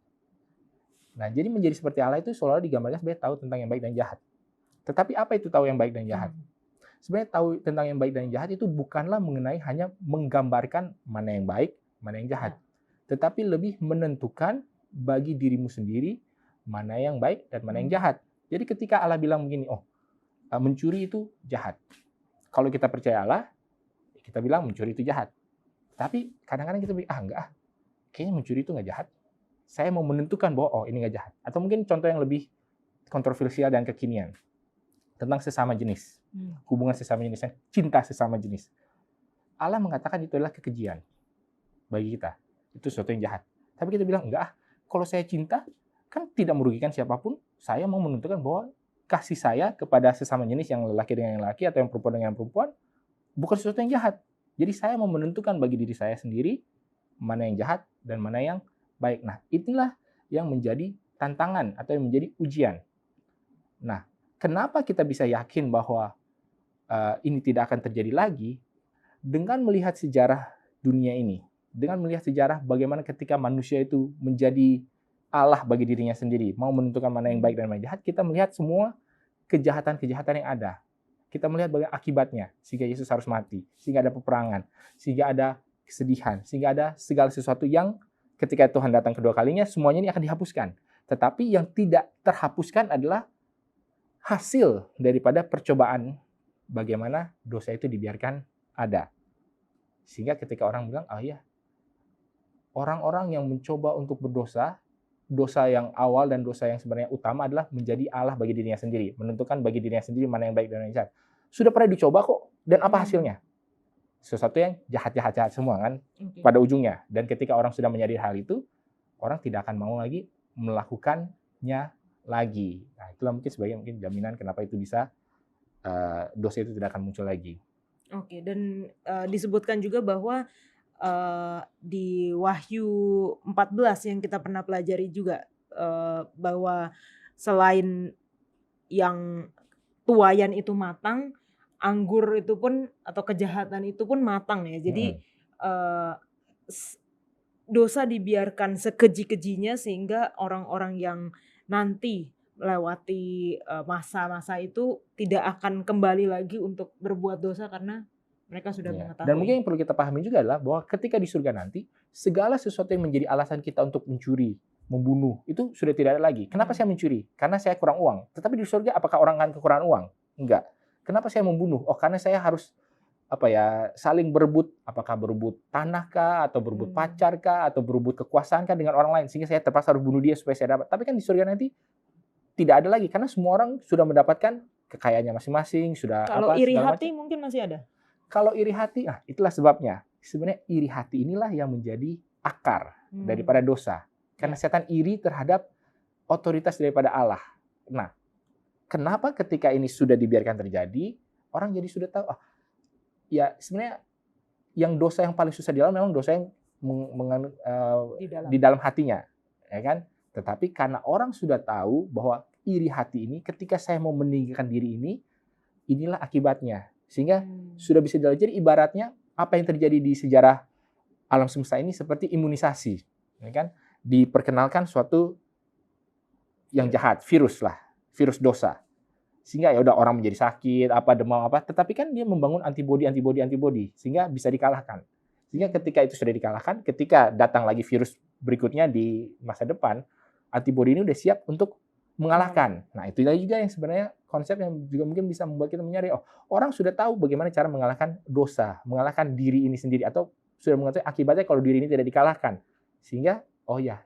Nah, jadi menjadi seperti Allah itu seolah-olah digambarkan sebagai tahu tentang yang baik dan jahat. Tetapi apa itu tahu yang baik dan jahat? Sebenarnya tahu tentang yang baik dan yang jahat itu bukanlah mengenai hanya menggambarkan mana yang baik, mana yang jahat. Tetapi lebih menentukan bagi dirimu sendiri mana yang baik dan mana yang jahat. Jadi ketika Allah bilang begini, mencuri itu jahat. Kalau kita percaya Allah, kita bilang mencuri itu jahat. Tapi kadang-kadang kita bilang, enggak, kayaknya mencuri itu nggak jahat. Saya mau menentukan bahwa ini nggak jahat. Atau mungkin contoh yang lebih kontroversial dan kekinian tentang sesama jenis, hubungan sesama jenis, cinta sesama jenis. Allah mengatakan itu adalah kekejian bagi kita, itu sesuatu yang jahat. Tapi kita bilang enggak, kalau saya cinta kan tidak merugikan siapapun. Saya mau menentukan bahwa kasih saya kepada sesama jenis yang lelaki dengan yang lelaki atau yang perempuan dengan yang perempuan bukan sesuatu yang jahat. Jadi saya mau menentukan bagi diri saya sendiri mana yang jahat dan mana yang baik. Nah, inilah yang menjadi tantangan atau yang menjadi ujian. Nah, kenapa kita bisa yakin bahwa ini tidak akan terjadi lagi? Dengan melihat sejarah dunia ini. Dengan melihat sejarah bagaimana ketika manusia itu menjadi Allah bagi dirinya sendiri, mau menentukan mana yang baik dan mana yang jahat, kita melihat semua kejahatan-kejahatan yang ada. Kita melihat bagaimana akibatnya, sehingga Yesus harus mati, sehingga ada peperangan, sehingga ada kesedihan, sehingga ada segala sesuatu yang ketika Tuhan datang kedua kalinya, semuanya ini akan dihapuskan. Tetapi yang tidak terhapuskan adalah hasil daripada percobaan bagaimana dosa itu dibiarkan ada. Sehingga ketika orang bilang, orang-orang yang mencoba untuk berdosa, dosa yang awal dan dosa yang sebenarnya utama adalah menjadi Allah bagi dirinya sendiri, menentukan bagi dirinya sendiri mana yang baik dan yang jahat. Sudah pernah dicoba kok, dan apa hasilnya? Sesuatu yang jahat-jahat semua kan pada ujungnya. Dan ketika orang sudah menyadari hal itu, orang tidak akan mau lagi melakukannya lagi. Nah, itulah mungkin sebagai jaminan kenapa itu bisa dosa itu tidak akan muncul lagi. Oke, dan disebutkan juga bahwa di Wahyu 14 yang kita pernah pelajari juga bahwa selain yang tuayan itu matang, anggur itu pun atau kejahatan itu pun matang ya. Jadi dosa dibiarkan sekeji-kejinya sehingga orang-orang yang nanti melewati masa-masa itu tidak akan kembali lagi untuk berbuat dosa karena mereka sudah mengetahui. Dan mungkin yang perlu kita pahami juga adalah bahwa ketika di surga nanti, segala sesuatu yang menjadi alasan kita untuk mencuri, membunuh, itu sudah tidak ada lagi. Kenapa saya mencuri? Karena saya kurang uang. Tetapi di surga apakah orang akan kekurangan uang? Enggak. Kenapa saya membunuh? Karena saya harus saling berebut, apakah berebut tanah kah, atau berebut pacar kah, atau berebut kekuasaan kah dengan orang lain, sehingga saya terpaksa harus bunuh dia supaya saya dapat. Tapi kan di surga nanti tidak ada lagi, karena semua orang sudah mendapatkan kekayaannya masing-masing, sudah Kalau iri segala hati macam. mungkin masih ada. Kalau iri hati, itulah sebabnya. Sebenarnya iri hati inilah yang menjadi akar daripada dosa. Karena setan iri terhadap otoritas daripada Allah. Nah, kenapa ketika ini sudah dibiarkan terjadi, orang jadi sudah tahu, ya sebenarnya yang dosa yang paling susah dilawan memang dosa yang di dalam hatinya, ya kan? Tetapi karena orang sudah tahu bahwa iri hati ini, ketika saya mau meninggikan diri ini, inilah akibatnya. Sehingga sudah bisa dilihat. Jadi ibaratnya apa yang terjadi di sejarah alam semesta ini seperti imunisasi, ya kan? Diperkenalkan suatu yang jahat, virus dosa. Sehingga ya udah orang menjadi sakit, demam tetapi kan dia membangun antibodi sehingga bisa dikalahkan. Sehingga ketika itu sudah dikalahkan, ketika datang lagi virus berikutnya di masa depan, antibodi ini udah siap untuk mengalahkan. Nah, itulah juga yang sebenarnya konsep yang juga mungkin bisa membuat kita menyadari, orang sudah tahu bagaimana cara mengalahkan dosa, mengalahkan diri ini sendiri, atau sudah mengetahui akibatnya kalau diri ini tidak dikalahkan. Sehingga,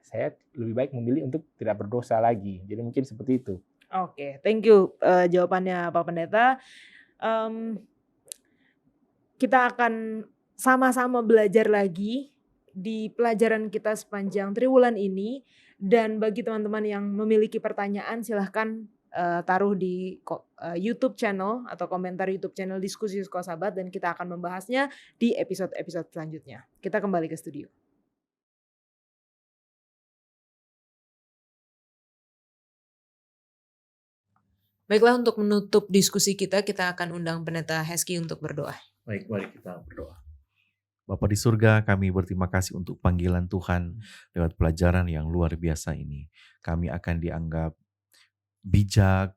saya lebih baik memilih untuk tidak berdosa lagi. Jadi mungkin seperti itu. Oke, thank you jawabannya Pak Pendeta. Kita akan sama-sama belajar lagi di pelajaran kita sepanjang triwulan ini. Dan bagi teman-teman yang memiliki pertanyaan, silahkan taruh di YouTube channel atau komentar YouTube channel Diskusi Sekolah Sahabat, dan kita akan membahasnya di episode-episode selanjutnya. Kita kembali ke studio. Baiklah, untuk menutup diskusi kita akan undang Pendeta Hezky untuk berdoa. Baik, mari kita berdoa. Bapa di surga, kami berterima kasih untuk panggilan Tuhan lewat pelajaran yang luar biasa ini. Kami akan dianggap bijak,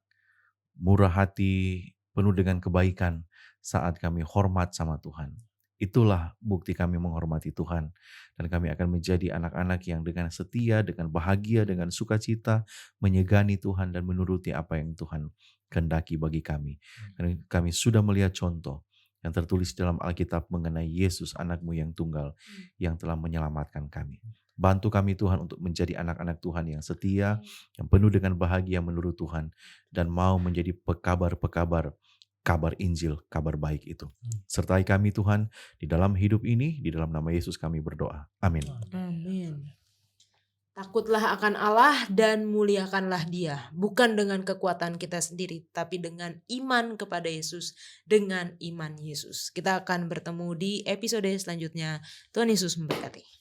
murah hati, penuh dengan kebaikan saat kami hormat sama Tuhan. Itulah bukti kami menghormati Tuhan. Dan kami akan menjadi anak-anak yang dengan setia, dengan bahagia, dengan sukacita, menyegani Tuhan dan menuruti apa yang Tuhan kehendaki bagi kami. Karena kami sudah melihat contoh yang tertulis dalam Alkitab mengenai Yesus, anak-Mu yang tunggal, yang telah menyelamatkan kami. Bantu kami Tuhan untuk menjadi anak-anak Tuhan yang setia, yang penuh dengan bahagia menurut Tuhan, dan mau menjadi pekabar-pekabar kabar Injil, kabar baik itu. Sertai kami Tuhan di dalam hidup ini, di dalam nama Yesus kami berdoa. Amin. Amin. Takutlah akan Allah dan muliakanlah Dia, bukan dengan kekuatan kita sendiri, tapi dengan iman kepada Yesus, dengan iman Yesus. Kita akan bertemu di episode selanjutnya. Tuhan Yesus memberkati.